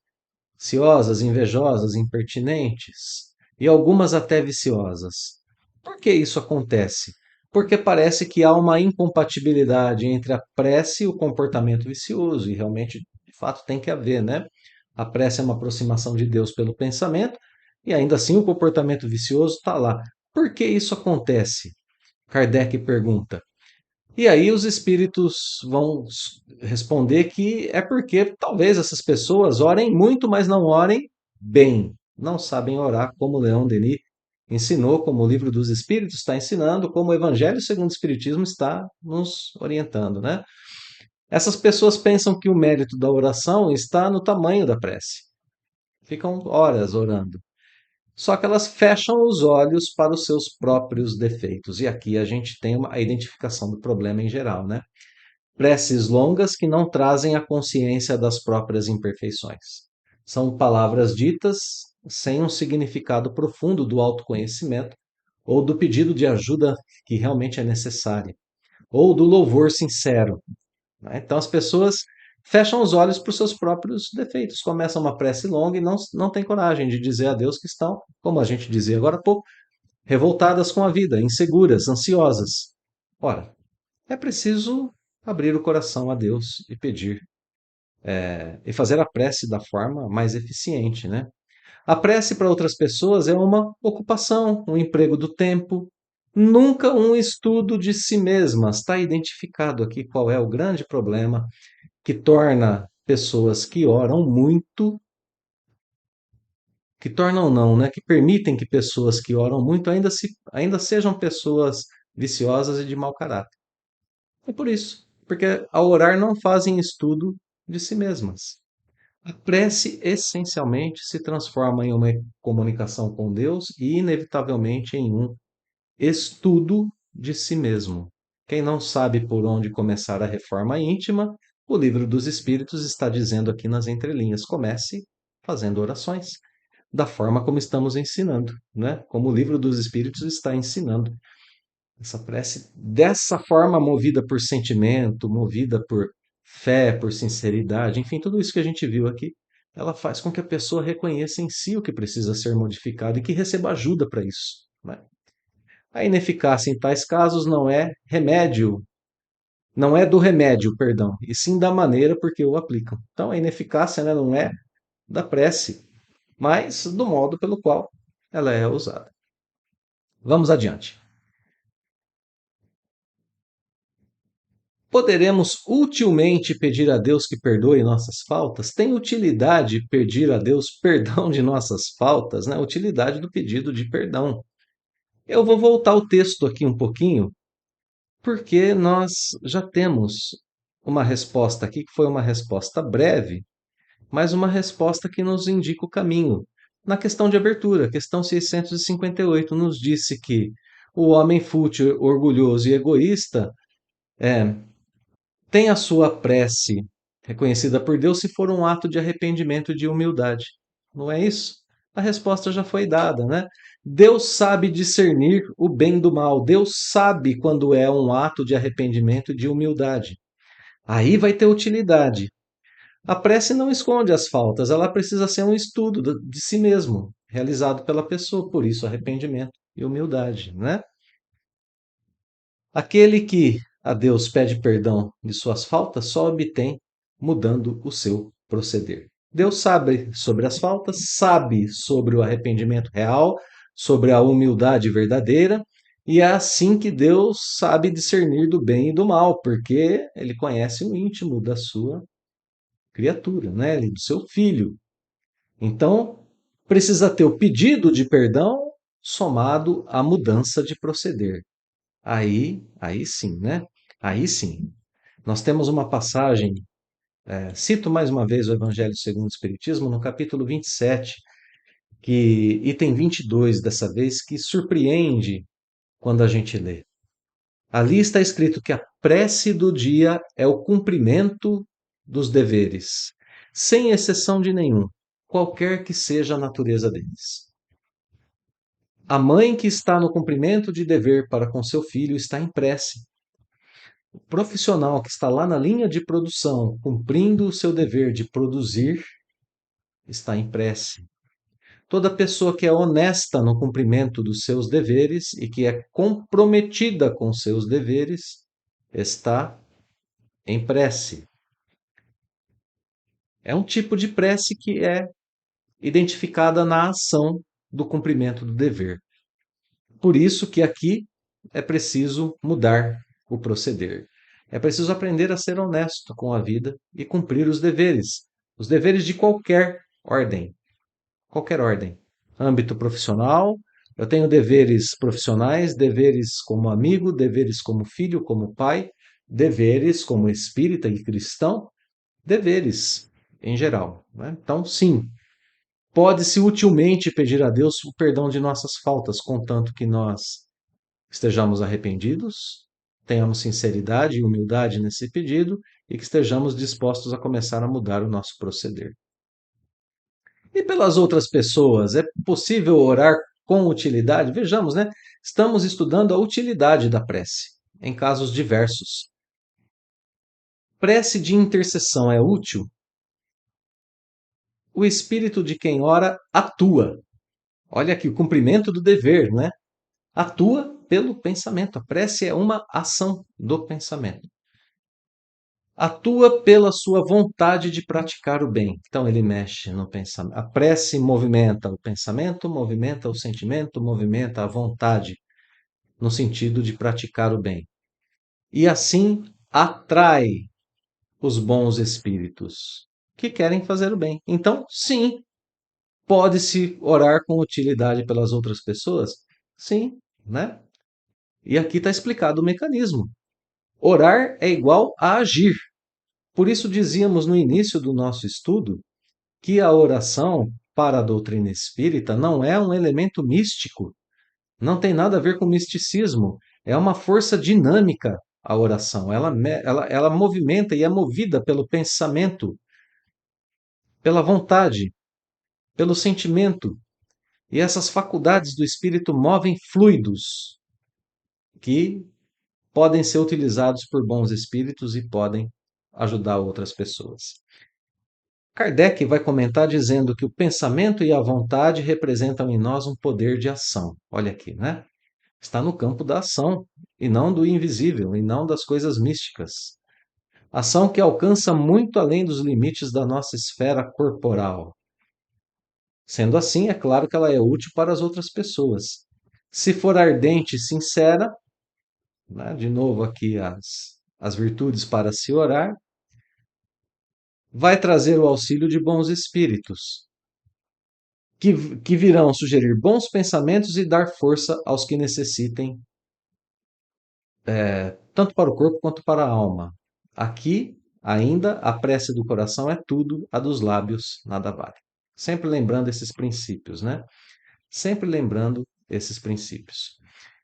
ciosas, invejosas, impertinentes e algumas até viciosas? Por que isso acontece? Porque parece que há uma incompatibilidade entre a prece e o comportamento vicioso, e realmente, de fato, tem que haver, né? A prece é uma aproximação de Deus pelo pensamento, e ainda assim o comportamento vicioso está lá. Por que isso acontece? Kardec pergunta. E aí os espíritos vão responder que é porque talvez essas pessoas orem muito, mas não orem bem. Não sabem orar, como Leon Denis ensinou, como o Livro dos Espíritos está ensinando, como o Evangelho segundo o Espiritismo está nos orientando, né? Essas pessoas pensam que o mérito da oração está no tamanho da prece. Ficam horas orando. Só que elas fecham os olhos para os seus próprios defeitos. E aqui a gente tem a identificação do problema em geral, né? Preces longas que não trazem a consciência das próprias imperfeições. São palavras ditas sem um significado profundo do autoconhecimento ou do pedido de ajuda que realmente é necessária, ou do louvor sincero, né? Então as pessoas fecham os olhos para os seus próprios defeitos, começam uma prece longa e não têm coragem de dizer a Deus que estão, como a gente dizia agora há pouco, revoltadas com a vida, inseguras, ansiosas. Ora, é preciso abrir o coração a Deus e pedir, e fazer a prece da forma mais eficiente, né? A prece para outras pessoas é uma ocupação, um emprego do tempo, nunca um estudo de si mesma. Está identificado aqui qual é o grande problema que torna pessoas que oram muito, que tornam não, né? Que permitem que pessoas que oram muito ainda sejam pessoas viciosas e de mau caráter. É por isso, porque ao orar não fazem estudo de si mesmas. A prece essencialmente se transforma em uma comunicação com Deus e, inevitavelmente, em um estudo de si mesmo. Quem não sabe por onde começar a reforma íntima, o Livro dos Espíritos está dizendo aqui nas entrelinhas: comece fazendo orações, da forma como estamos ensinando, né? Como o Livro dos Espíritos está ensinando. Essa prece, dessa forma, movida por sentimento, movida por fé, por sinceridade, enfim, tudo isso que a gente viu aqui, ela faz com que a pessoa reconheça em si o que precisa ser modificado e que receba ajuda para isso, né? A ineficácia em tais casos não é remédio, não é do remédio, perdão, e sim da maneira por que o aplicam. Então, a ineficácia, né, não é da prece, mas do modo pelo qual ela é usada. Vamos adiante. Poderemos utilmente pedir a Deus que perdoe nossas faltas? Tem utilidade pedir a Deus perdão de nossas faltas, né? Utilidade do pedido de perdão. Eu vou voltar o texto aqui um pouquinho, porque nós já temos uma resposta aqui que foi uma resposta breve, mas uma resposta que nos indica o caminho. Na questão de abertura, questão 658 nos disse que o homem fútil, orgulhoso e egoísta é tem a sua prece reconhecida por Deus se for um ato de arrependimento e de humildade. Não é isso? A resposta já foi dada, né? Deus sabe discernir o bem do mal. Deus sabe quando é um ato de arrependimento e de humildade. Aí vai ter utilidade. A prece não esconde as faltas, ela precisa ser um estudo de si mesmo, realizado pela pessoa, por isso arrependimento e humildade, né? Aquele que a Deus pede perdão de suas faltas só obtém mudando o seu proceder. Deus sabe sobre as faltas, sabe sobre o arrependimento real, sobre a humildade verdadeira, e é assim que Deus sabe discernir do bem e do mal, porque ele conhece o íntimo da sua criatura, né? Do seu filho. Então, precisa ter o pedido de perdão somado à mudança de proceder. Aí sim, né? Aí sim. Nós temos uma passagem, cito mais uma vez o Evangelho segundo o Espiritismo, no capítulo 27, que item 22 dessa vez, que surpreende quando a gente lê. Ali está escrito que a prece do dia é o cumprimento dos deveres, sem exceção de nenhum, qualquer que seja a natureza deles. A mãe que está no cumprimento de dever para com seu filho está em prece. O profissional que está lá na linha de produção, cumprindo o seu dever de produzir, está em prece. Toda pessoa que é honesta no cumprimento dos seus deveres e que é comprometida com seus deveres está em prece. É um tipo de prece que é identificada na ação do cumprimento do dever. Por isso que aqui é preciso mudar o proceder. É preciso aprender a ser honesto com a vida e cumprir os deveres de qualquer ordem. Âmbito profissional, eu tenho deveres profissionais, deveres como amigo, deveres como filho, como pai, deveres como espírita e cristão, deveres em geral, né? Então, sim, pode-se utilmente pedir a Deus o perdão de nossas faltas, contanto que nós estejamos arrependidos, tenhamos sinceridade e humildade nesse pedido e que estejamos dispostos a começar a mudar o nosso proceder. E pelas outras pessoas, é possível orar com utilidade? Vejamos, né? Estamos estudando a utilidade da prece, em casos diversos. Prece de intercessão é útil? O espírito de quem ora atua. Olha aqui, o cumprimento do dever, né? Atua pelo pensamento. A prece é uma ação do pensamento. Atua pela sua vontade de praticar o bem. Então ele mexe no pensamento. A prece movimenta o pensamento, movimenta o sentimento, movimenta a vontade no sentido de praticar o bem. E assim atrai os bons espíritos que querem fazer o bem. Então, sim, pode-se orar com utilidade pelas outras pessoas? Sim, né? E aqui está explicado o mecanismo. Orar é igual a agir. Por isso dizíamos no início do nosso estudo que a oração para a doutrina espírita não é um elemento místico, não tem nada a ver com misticismo, é uma força dinâmica a oração. Ela movimenta e é movida pelo pensamento, pela vontade, pelo sentimento. E essas faculdades do espírito movem fluidos que podem ser utilizados por bons espíritos e podem ajudar outras pessoas. Kardec vai comentar dizendo que o pensamento e a vontade representam em nós um poder de ação. Olha aqui, né? Está no campo da ação e não do invisível e não das coisas místicas. Ação que alcança muito além dos limites da nossa esfera corporal. Sendo assim, é claro que ela é útil para as outras pessoas. Se for ardente e sincera, né, de novo aqui as virtudes para se orar, vai trazer o auxílio de bons espíritos, que virão sugerir bons pensamentos e dar força aos que necessitem, tanto para o corpo quanto para a alma. Aqui, ainda, a prece do coração é tudo, a dos lábios nada vale. Sempre lembrando esses princípios, né? Sempre lembrando esses princípios.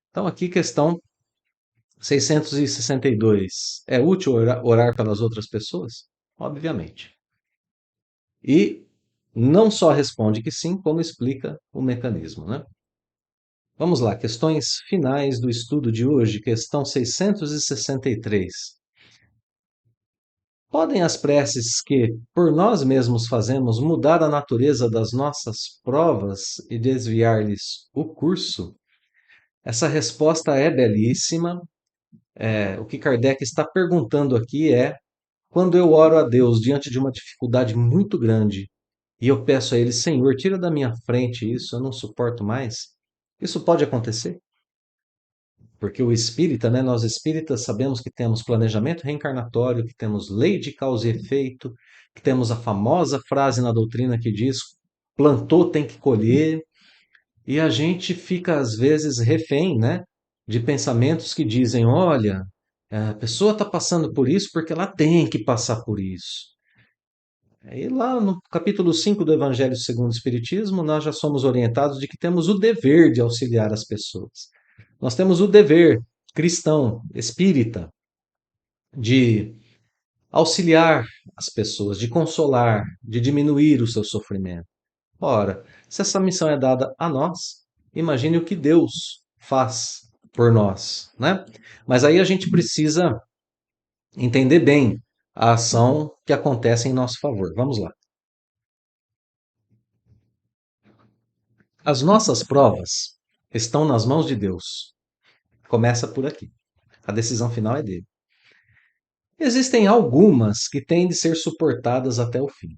Então, aqui, questão 662. É útil orar pelas outras pessoas? Obviamente. E não só responde que sim, como explica o mecanismo, né? Vamos lá, questões finais do estudo de hoje, questão 663. Podem as preces que por nós mesmos fazemos mudar a natureza das nossas provas e desviar-lhes o curso? Essa resposta é belíssima. O que Kardec está perguntando aqui é: quando eu oro a Deus diante de uma dificuldade muito grande e eu peço a Ele, Senhor, tira da minha frente isso, eu não suporto mais, isso pode acontecer? Porque o espírita, né, nós espíritas sabemos que temos planejamento reencarnatório, que temos lei de causa e efeito, que temos a famosa frase na doutrina que diz: plantou tem que colher, e a gente fica às vezes refém, né, de pensamentos que dizem: olha, a pessoa está passando por isso porque ela tem que passar por isso. E lá no capítulo 5 do Evangelho segundo o Espiritismo, nós já somos orientados de que temos o dever de auxiliar as pessoas. Nós temos o dever cristão, espírita, de auxiliar as pessoas, de consolar, de diminuir o seu sofrimento. Ora, se essa missão é dada a nós, imagine o que Deus faz por nós, né? Mas aí a gente precisa entender bem a ação que acontece em nosso favor. Vamos lá. As nossas provas estão nas mãos de Deus. Começa por aqui. A decisão final é dele. Existem algumas que têm de ser suportadas até o fim.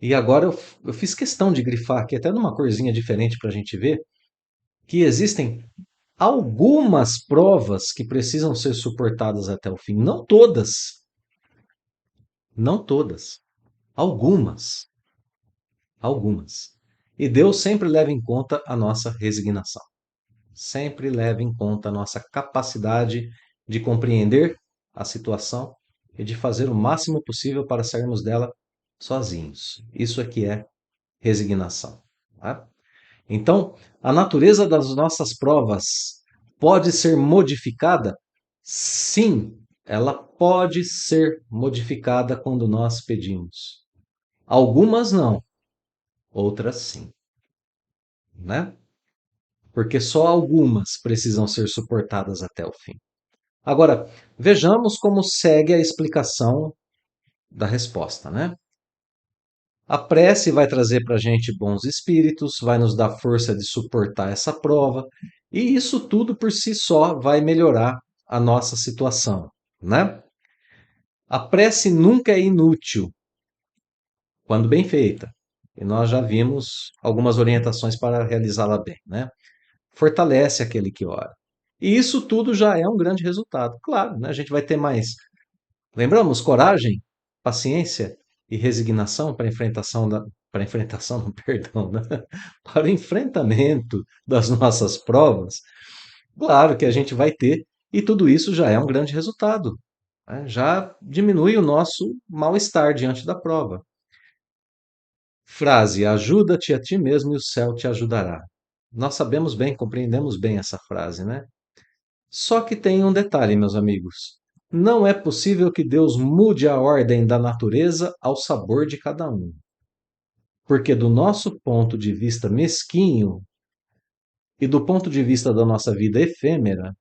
E agora eu fiz questão de grifar aqui, até numa corzinha diferente para a gente ver, que existem algumas provas que precisam ser suportadas até o fim. Não todas. Não todas. Algumas. Algumas. E Deus sempre leva em conta a nossa resignação. Sempre leva em conta a nossa capacidade de compreender a situação e de fazer o máximo possível para sairmos dela sozinhos. Isso aqui é resignação. Tá? Então, a natureza das nossas provas pode ser modificada? Sim, ela pode ser modificada quando nós pedimos. Algumas não, outras sim, né? Porque só algumas precisam ser suportadas até o fim. Agora, vejamos como segue a explicação da resposta, né? A prece vai trazer para a gente bons espíritos, vai nos dar força de suportar essa prova, e isso tudo por si só vai melhorar a nossa situação, né? A prece nunca é inútil quando bem feita, e nós já vimos algumas orientações para realizá-la bem, né? Fortalece aquele que ora. E isso tudo já é um grande resultado. Claro, né? A gente vai ter mais. Lembramos? Coragem, paciência e resignação para a enfrentação para a enfrentação, não, perdão, né? Para o enfrentamento das nossas provas. Claro que a gente vai ter, e tudo isso já é um grande resultado, né? Já diminui o nosso mal-estar diante da prova. Frase: ajuda-te a ti mesmo e o céu te ajudará. Nós sabemos bem, compreendemos bem essa frase, né? Só que tem um detalhe, meus amigos. Não é possível que Deus mude a ordem da natureza ao sabor de cada um. Porque, do nosso ponto de vista mesquinho e do ponto de vista da nossa vida efêmera,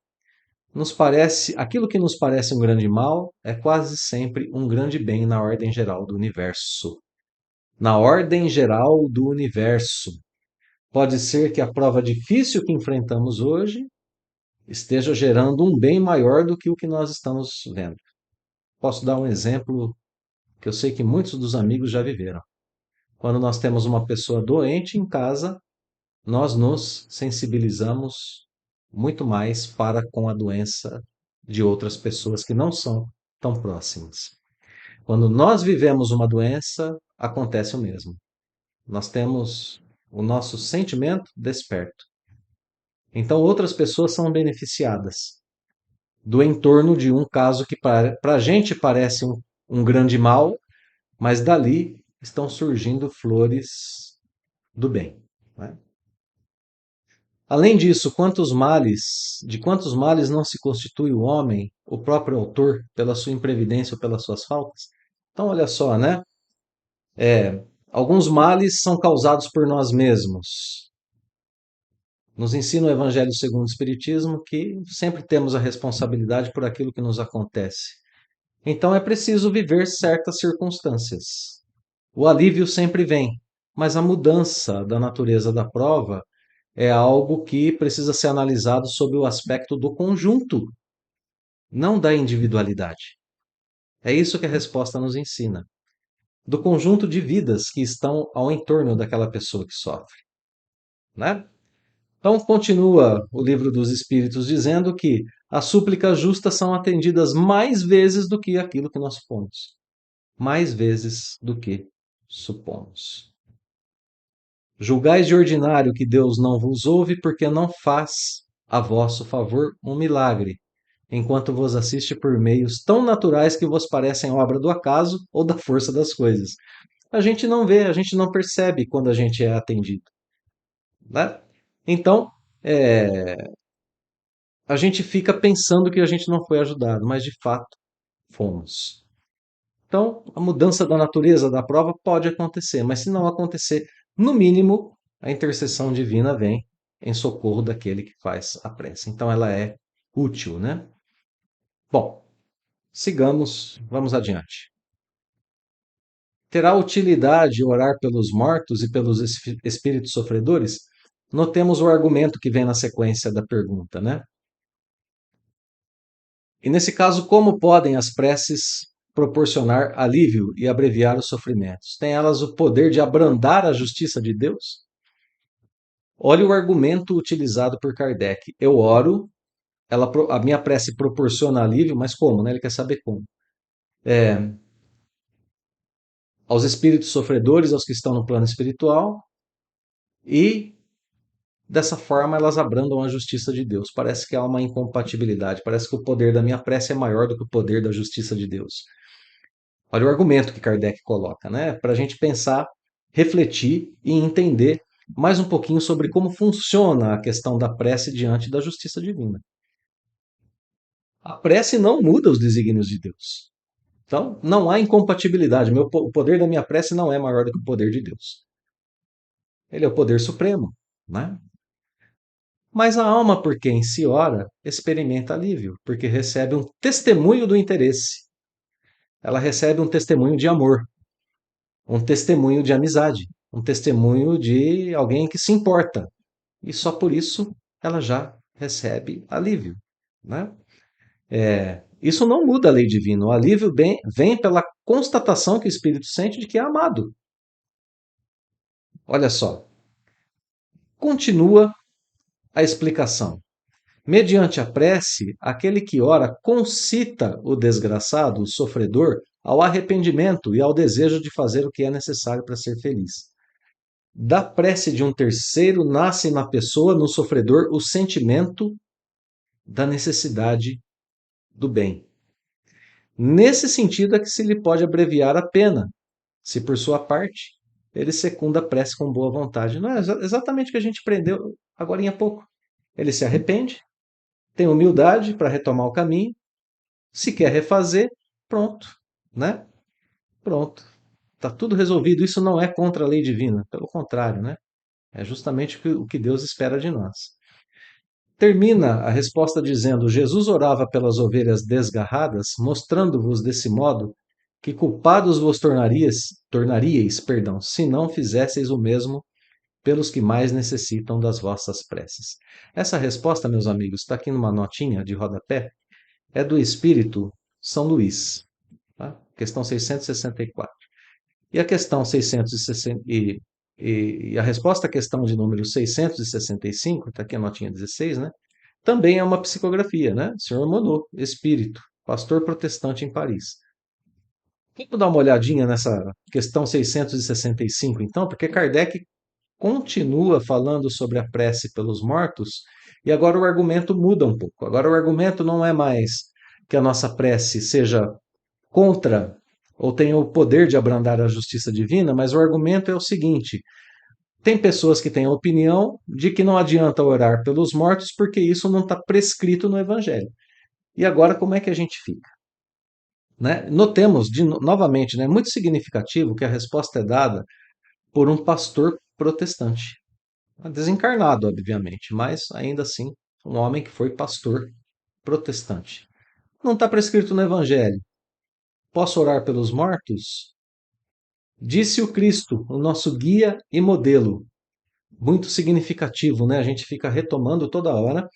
aquilo que nos parece um grande mal é quase sempre um grande bem na ordem geral do universo. Na ordem geral do universo. Pode ser que a prova difícil que enfrentamos hoje esteja gerando um bem maior do que o que nós estamos vendo. Posso dar um exemplo que eu sei que muitos dos amigos já viveram. Quando nós temos uma pessoa doente em casa, nós nos sensibilizamos muito mais para com a doença de outras pessoas que não são tão próximas. Quando nós vivemos uma doença, acontece o mesmo. Nós temos o nosso sentimento desperto. Então, outras pessoas são beneficiadas do entorno de um caso que para a gente parece um grande mal, mas dali estão surgindo flores do bem. Né? Além disso, de quantos males não se constitui o homem, o próprio autor, pela sua imprevidência ou pelas suas faltas? Então, olha só, né? Alguns males são causados por nós mesmos. Nos ensina o Evangelho segundo o Espiritismo que sempre temos a responsabilidade por aquilo que nos acontece. Então é preciso viver certas circunstâncias. O alívio sempre vem, mas a mudança da natureza da prova é algo que precisa ser analisado sob o aspecto do conjunto, não da individualidade. É isso que a resposta nos ensina. Do conjunto de vidas que estão ao entorno daquela pessoa que sofre. Né? Então, continua o livro dos Espíritos dizendo que as súplicas justas são atendidas mais vezes do que aquilo que nós supomos. Mais vezes do que supomos. Julgais de ordinário que Deus não vos ouve, porque não faz a vosso favor um milagre, enquanto vos assiste por meios tão naturais que vos parecem obra do acaso ou da força das coisas. a gente não vê, a gente não percebe quando a gente é atendido, né? Então, é, a gente fica pensando que a gente não foi ajudado, mas de fato fomos. Então, a mudança da natureza da prova pode acontecer, mas se não acontecer, no mínimo, a intercessão divina vem em socorro daquele que faz a prece. Então, ela é útil, né? Bom, sigamos, vamos adiante. Terá utilidade orar pelos mortos e pelos espíritos sofredores? Notemos o argumento que vem na sequência da pergunta, né? E nesse caso, como podem as preces proporcionar alívio e abreviar os sofrimentos? Têm elas o poder de abrandar a justiça de Deus? Olha o argumento utilizado por Kardec. Eu oro, a minha prece proporciona alívio, mas como, né? Ele quer saber como. É, aos espíritos sofredores, aos que estão no plano espiritual, e dessa forma elas abrandam a justiça de Deus. Parece que há uma incompatibilidade, parece que o poder da minha prece é maior do que o poder da justiça de Deus. Olha o argumento que Kardec coloca, né? Para a gente pensar, refletir e entender mais um pouquinho sobre como funciona a questão da prece diante da justiça divina. A prece não muda os desígnios de Deus. Então, não há incompatibilidade. O poder da minha prece não é maior do que o poder de Deus. Ele é o poder supremo, né? Mas a alma por quem se ora experimenta alívio, porque recebe um testemunho do interesse. Ela recebe um testemunho de amor, um testemunho de amizade, um testemunho de alguém que se importa. E só por isso ela já recebe alívio, né? Isso não muda a lei divina. O alívio vem pela constatação que o espírito sente de que é amado. Olha só, continua a explicação. Mediante a prece, aquele que ora concita o desgraçado, o sofredor, ao arrependimento e ao desejo de fazer o que é necessário para ser feliz. Da prece de um terceiro nasce na pessoa, no sofredor, o sentimento da necessidade do bem. Nesse sentido é que se lhe pode abreviar a pena, se por sua parte ele secunda a prece com boa vontade. Não é exatamente o que a gente aprendeu agora há pouco. Ele se arrepende, tem humildade para retomar o caminho, se quer refazer, pronto, né? Pronto. Está tudo resolvido. Isso não é contra a lei divina, pelo contrário, né? É justamente o que Deus espera de nós. Termina a resposta dizendo: Jesus orava pelas ovelhas desgarradas, mostrando-vos desse modo que culpados vos tornaríeis, perdão, se não fizesseis o mesmo pelos que mais necessitam das vossas preces. Essa resposta, meus amigos, está aqui numa notinha de rodapé, é do Espírito São Luís, tá? Questão 664. E a questão 660 e a resposta à questão de número 665, está aqui a notinha 16, né? Também é uma psicografia, né? Senhor Monod, espírito, pastor protestante em Paris. Vamos dar uma olhadinha nessa questão 665, então, porque Kardec continua falando sobre a prece pelos mortos e agora o argumento muda um pouco. Agora o argumento não é mais que a nossa prece seja contra ou tenha o poder de abrandar a justiça divina, mas o argumento é o seguinte: tem pessoas que têm a opinião de que não adianta orar pelos mortos porque isso não está prescrito no Evangelho. E agora como é que a gente fica? Né? Notemos novamente, né, muito significativo que a resposta é dada por um pastor protestante. Desencarnado, obviamente, mas ainda assim um homem que foi pastor protestante. Não está prescrito no Evangelho. Posso orar pelos mortos? Disse o Cristo, o nosso guia e modelo. Muito significativo, né? A gente fica retomando toda hora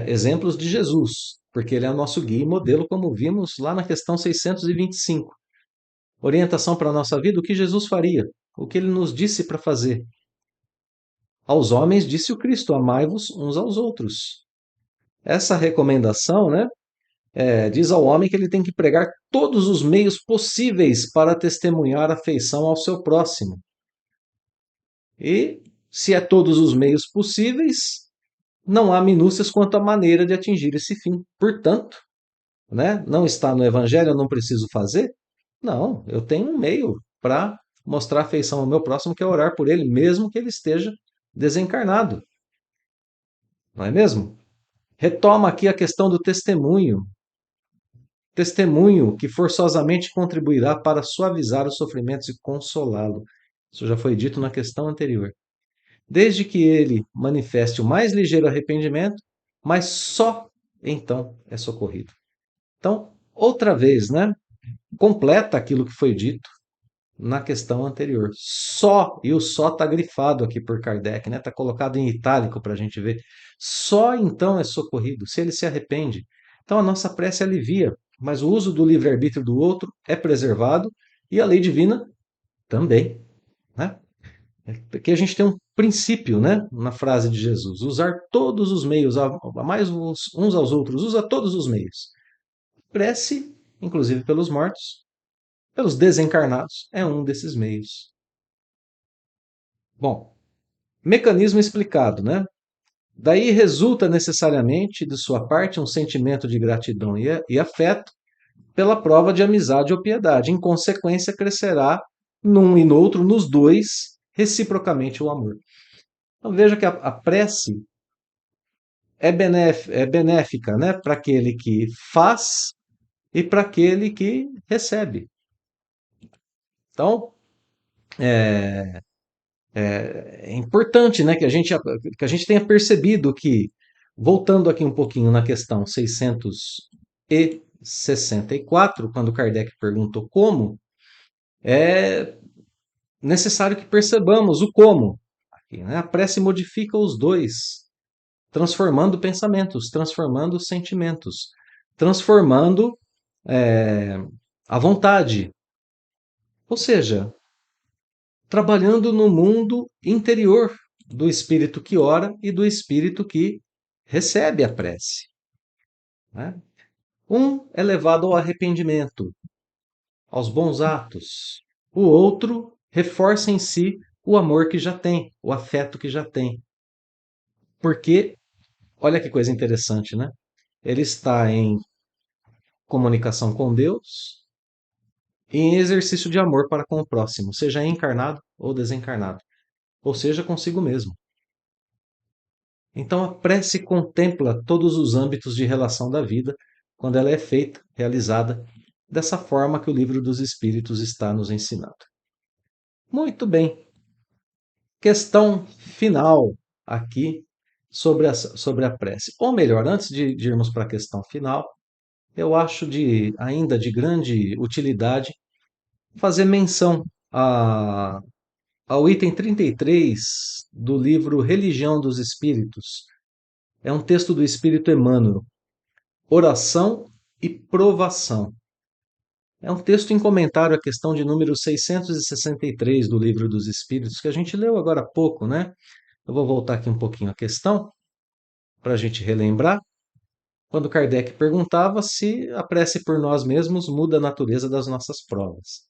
exemplos de Jesus, porque ele é o nosso guia e modelo, como vimos lá na questão 625. Orientação para a nossa vida, o que Jesus faria, o que ele nos disse para fazer. Aos homens disse o Cristo, amai-vos uns aos outros. Essa recomendação, né, diz ao homem que ele tem que pregar todos os meios possíveis para testemunhar afeição ao seu próximo. E, se é todos os meios possíveis, não há minúcias quanto à maneira de atingir esse fim. Portanto, né, não está no Evangelho, eu não preciso fazer? Não, eu tenho um meio para mostrar afeição ao meu próximo, que é orar por ele, mesmo que ele esteja desencarnado, não é mesmo? Retoma aqui a questão do testemunho. Testemunho que forçosamente contribuirá para suavizar os sofrimentos e consolá-lo. Isso já foi dito na questão anterior. Desde que ele manifeste o mais ligeiro arrependimento, mas só então é socorrido. Então, outra vez, né? Completa aquilo que foi dito na questão anterior. Só, e o só está grifado aqui por Kardec, né? Está colocado em itálico para a gente ver. Só então é socorrido, se ele se arrepende. Então a nossa prece alivia, mas o uso do livre-arbítrio do outro é preservado e a lei divina também, né? Porque a gente tem um princípio, né, na frase de Jesus: usar todos os meios, a mais uns aos outros, usa todos os meios. Prece, inclusive pelos mortos, pelos desencarnados, é um desses meios. Bom, mecanismo explicado, né? Daí resulta necessariamente de sua parte um sentimento de gratidão e afeto pela prova de amizade ou piedade. Em consequência, crescerá num e no outro, nos dois, reciprocamente o amor. Então veja que a prece é benéfica, né, para aquele que faz e para aquele que recebe. Então, é importante, né, que a gente tenha percebido que, voltando aqui um pouquinho na questão 664, quando Kardec perguntou como, é necessário que percebamos o como. Aqui, né? A prece modifica os dois, transformando pensamentos, transformando sentimentos, transformando é, a vontade. Ou seja, trabalhando no mundo interior do espírito que ora e do espírito que recebe a prece. Né? Um é levado ao arrependimento, aos bons atos. O outro reforça em si o amor que já tem, o afeto que já tem. Porque, olha que coisa interessante, né? Ele está em comunicação com Deus e em exercício de amor para com o próximo, seja encarnado ou desencarnado, ou seja, consigo mesmo. Então a prece contempla todos os âmbitos de relação da vida quando ela é feita, realizada, dessa forma que o Livro dos Espíritos está nos ensinando. Muito bem. Questão final aqui sobre a prece. Ou melhor, antes de irmos para a questão final, eu acho ainda de grande utilidade fazer menção a, ao item 33 do livro Religião dos Espíritos. É um texto do Espírito Emmanuel, Oração e Provação. É um texto em comentário à questão de número 663 do Livro dos Espíritos, que a gente leu agora há pouco, né? Eu vou voltar aqui um pouquinho à questão, para a gente relembrar, quando Kardec perguntava se a prece por nós mesmos muda a natureza das nossas provas.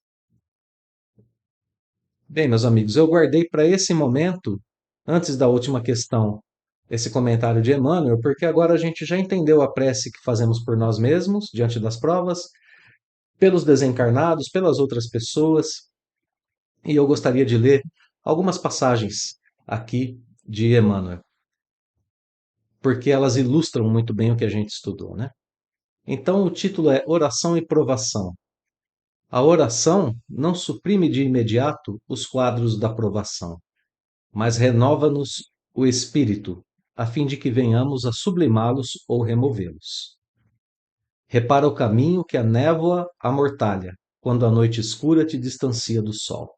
Bem, meus amigos, eu guardei para esse momento, antes da última questão, esse comentário de Emmanuel, porque agora a gente já entendeu a prece que fazemos por nós mesmos, diante das provas, pelos desencarnados, pelas outras pessoas, e eu gostaria de ler algumas passagens aqui de Emmanuel, porque elas ilustram muito bem o que a gente estudou, né? Então o título é Oração e Provação. A oração não suprime de imediato os quadros da provação, mas renova-nos o espírito, a fim de que venhamos a sublimá-los ou removê-los. Repara o caminho que a névoa amortalha, quando a noite escura te distancia do sol.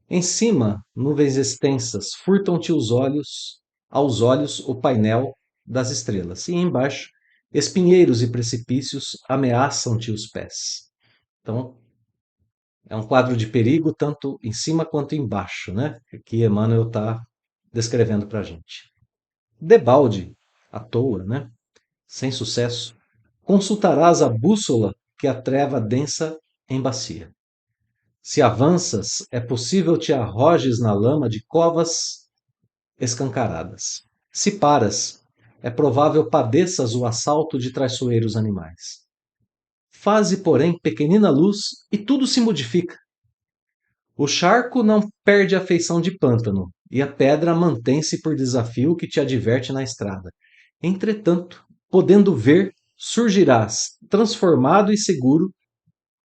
Em cima, nuvens extensas furtam-te aos olhos o painel das estrelas, e embaixo, espinheiros e precipícios ameaçam-te os pés. Então, é um quadro de perigo tanto em cima quanto embaixo, né? Que Emmanuel está descrevendo para a gente. Debalde, à toa, né? Sem sucesso, consultarás a bússola que a treva densa embacia. Se avanças, é possível te arrojes na lama de covas escancaradas. Se paras, é provável padeças o assalto de traiçoeiros animais. Faze, porém, pequenina luz e tudo se modifica. O charco não perde a feição de pântano, e a pedra mantém-se por desafio que te adverte na estrada. Entretanto, podendo ver, surgirás transformado e seguro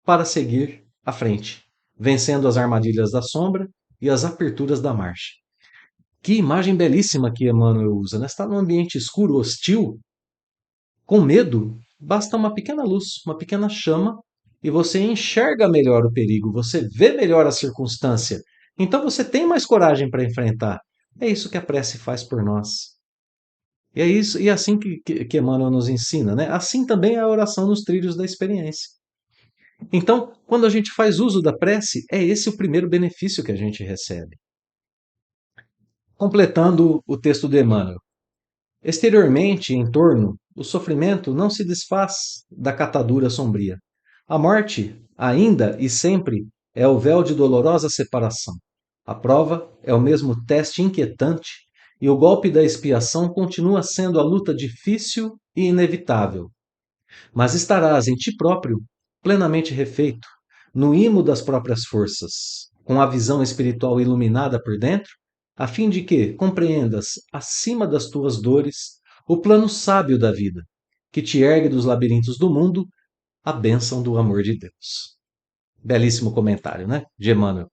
para seguir à frente, vencendo as armadilhas da sombra e as aperturas da marcha. Que imagem belíssima que Emmanuel usa, né? Está num ambiente escuro, hostil, com medo, basta uma pequena luz, uma pequena chama, e você enxerga melhor o perigo, você vê melhor a circunstância. Então você tem mais coragem para enfrentar. É isso que a prece faz por nós. E é isso, e é assim que Emmanuel nos ensina, né? Assim também é a oração nos trilhos da experiência. Então, quando a gente faz uso da prece, é esse o primeiro benefício que a gente recebe. Completando o texto de Emmanuel. Exteriormente, em torno, o sofrimento não se desfaz da catadura sombria. A morte, ainda e sempre, é o véu de dolorosa separação. A prova é o mesmo teste inquietante e o golpe da expiação continua sendo a luta difícil e inevitável. Mas estarás em ti próprio, plenamente refeito, no imo das próprias forças, com a visão espiritual iluminada por dentro, a fim de que compreendas, acima das tuas dores, o plano sábio da vida, que te ergue dos labirintos do mundo a bênção do amor de Deus. Belíssimo comentário, né? De Emmanuel.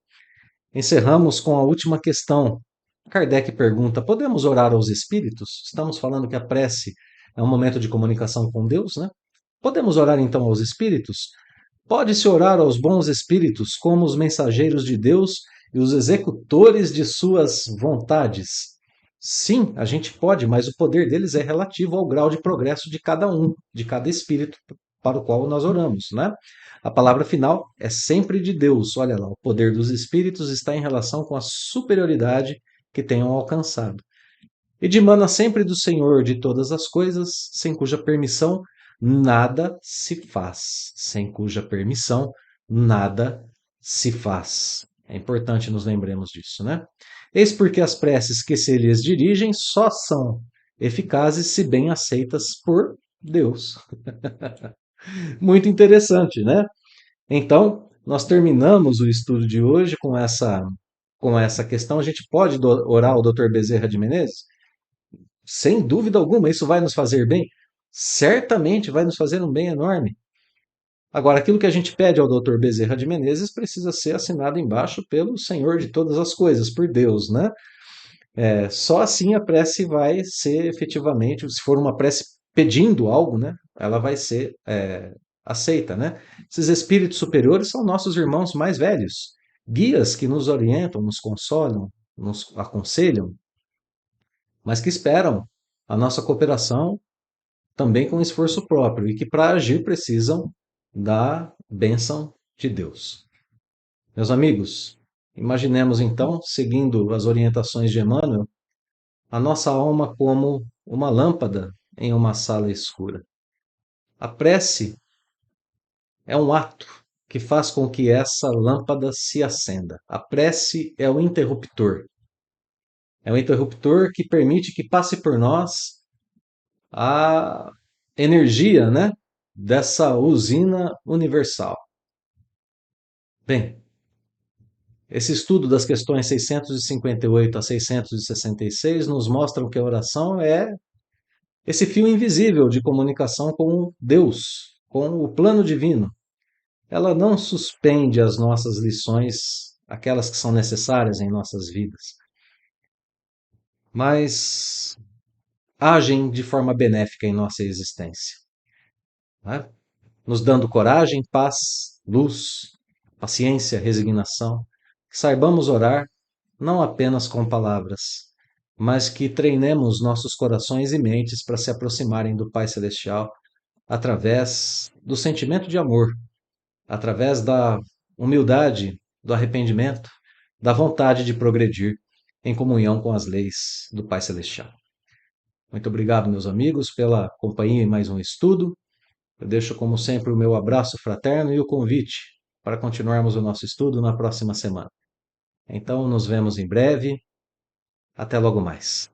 Encerramos com a última questão. Kardec pergunta: podemos orar aos espíritos? Estamos falando que a prece é um momento de comunicação com Deus, né? Podemos orar então aos espíritos? Pode-se orar aos bons espíritos como os mensageiros de Deus e os executores de suas vontades? Sim, a gente pode, mas o poder deles é relativo ao grau de progresso de cada um, de cada espírito para o qual nós oramos, né? A palavra final é sempre de Deus. Olha lá, o poder dos espíritos está em relação com a superioridade que tenham alcançado. E dimana sempre do Senhor de todas as coisas, sem cuja permissão nada se faz. Sem cuja permissão nada se faz. É importante nos lembremos disso, né? Eis porque as preces que se lhes dirigem só são eficazes se bem aceitas por Deus. Muito interessante, né? Então, nós terminamos o estudo de hoje com essa questão. A gente pode orar ao Dr. Bezerra de Menezes? Sem dúvida alguma, isso vai nos fazer bem? Certamente vai nos fazer um bem enorme. Agora, aquilo que a gente pede ao Dr. Bezerra de Menezes precisa ser assinado embaixo pelo Senhor de todas as coisas, por Deus, né? Só assim a prece vai ser efetivamente, se for uma prece pedindo algo, né? Ela vai ser aceita, né? Esses espíritos superiores são nossos irmãos mais velhos, guias que nos orientam, nos consolam, nos aconselham, mas que esperam a nossa cooperação também com esforço próprio e que para agir precisam da bênção de Deus. Meus amigos, imaginemos então, seguindo as orientações de Emmanuel, a nossa alma como uma lâmpada em uma sala escura. A prece é um ato que faz com que essa lâmpada se acenda. A prece é o interruptor. É um interruptor que permite que passe por nós a energia, né, dessa usina universal. Bem, esse estudo das questões 658 a 666 nos mostra que a oração é esse fio invisível de comunicação com Deus, com o plano divino. Ela não suspende as nossas lições, aquelas que são necessárias em nossas vidas, mas agem de forma benéfica em nossa existência, né? Nos dando coragem, paz, luz, paciência, resignação. Que saibamos orar não apenas com palavras, mas que treinemos nossos corações e mentes para se aproximarem do Pai Celestial através do sentimento de amor, através da humildade, do arrependimento, da vontade de progredir em comunhão com as leis do Pai Celestial. Muito obrigado, meus amigos, pela companhia em mais um estudo. Eu deixo, como sempre, o meu abraço fraterno e o convite para continuarmos o nosso estudo na próxima semana. Então, nos vemos em breve. Até logo mais.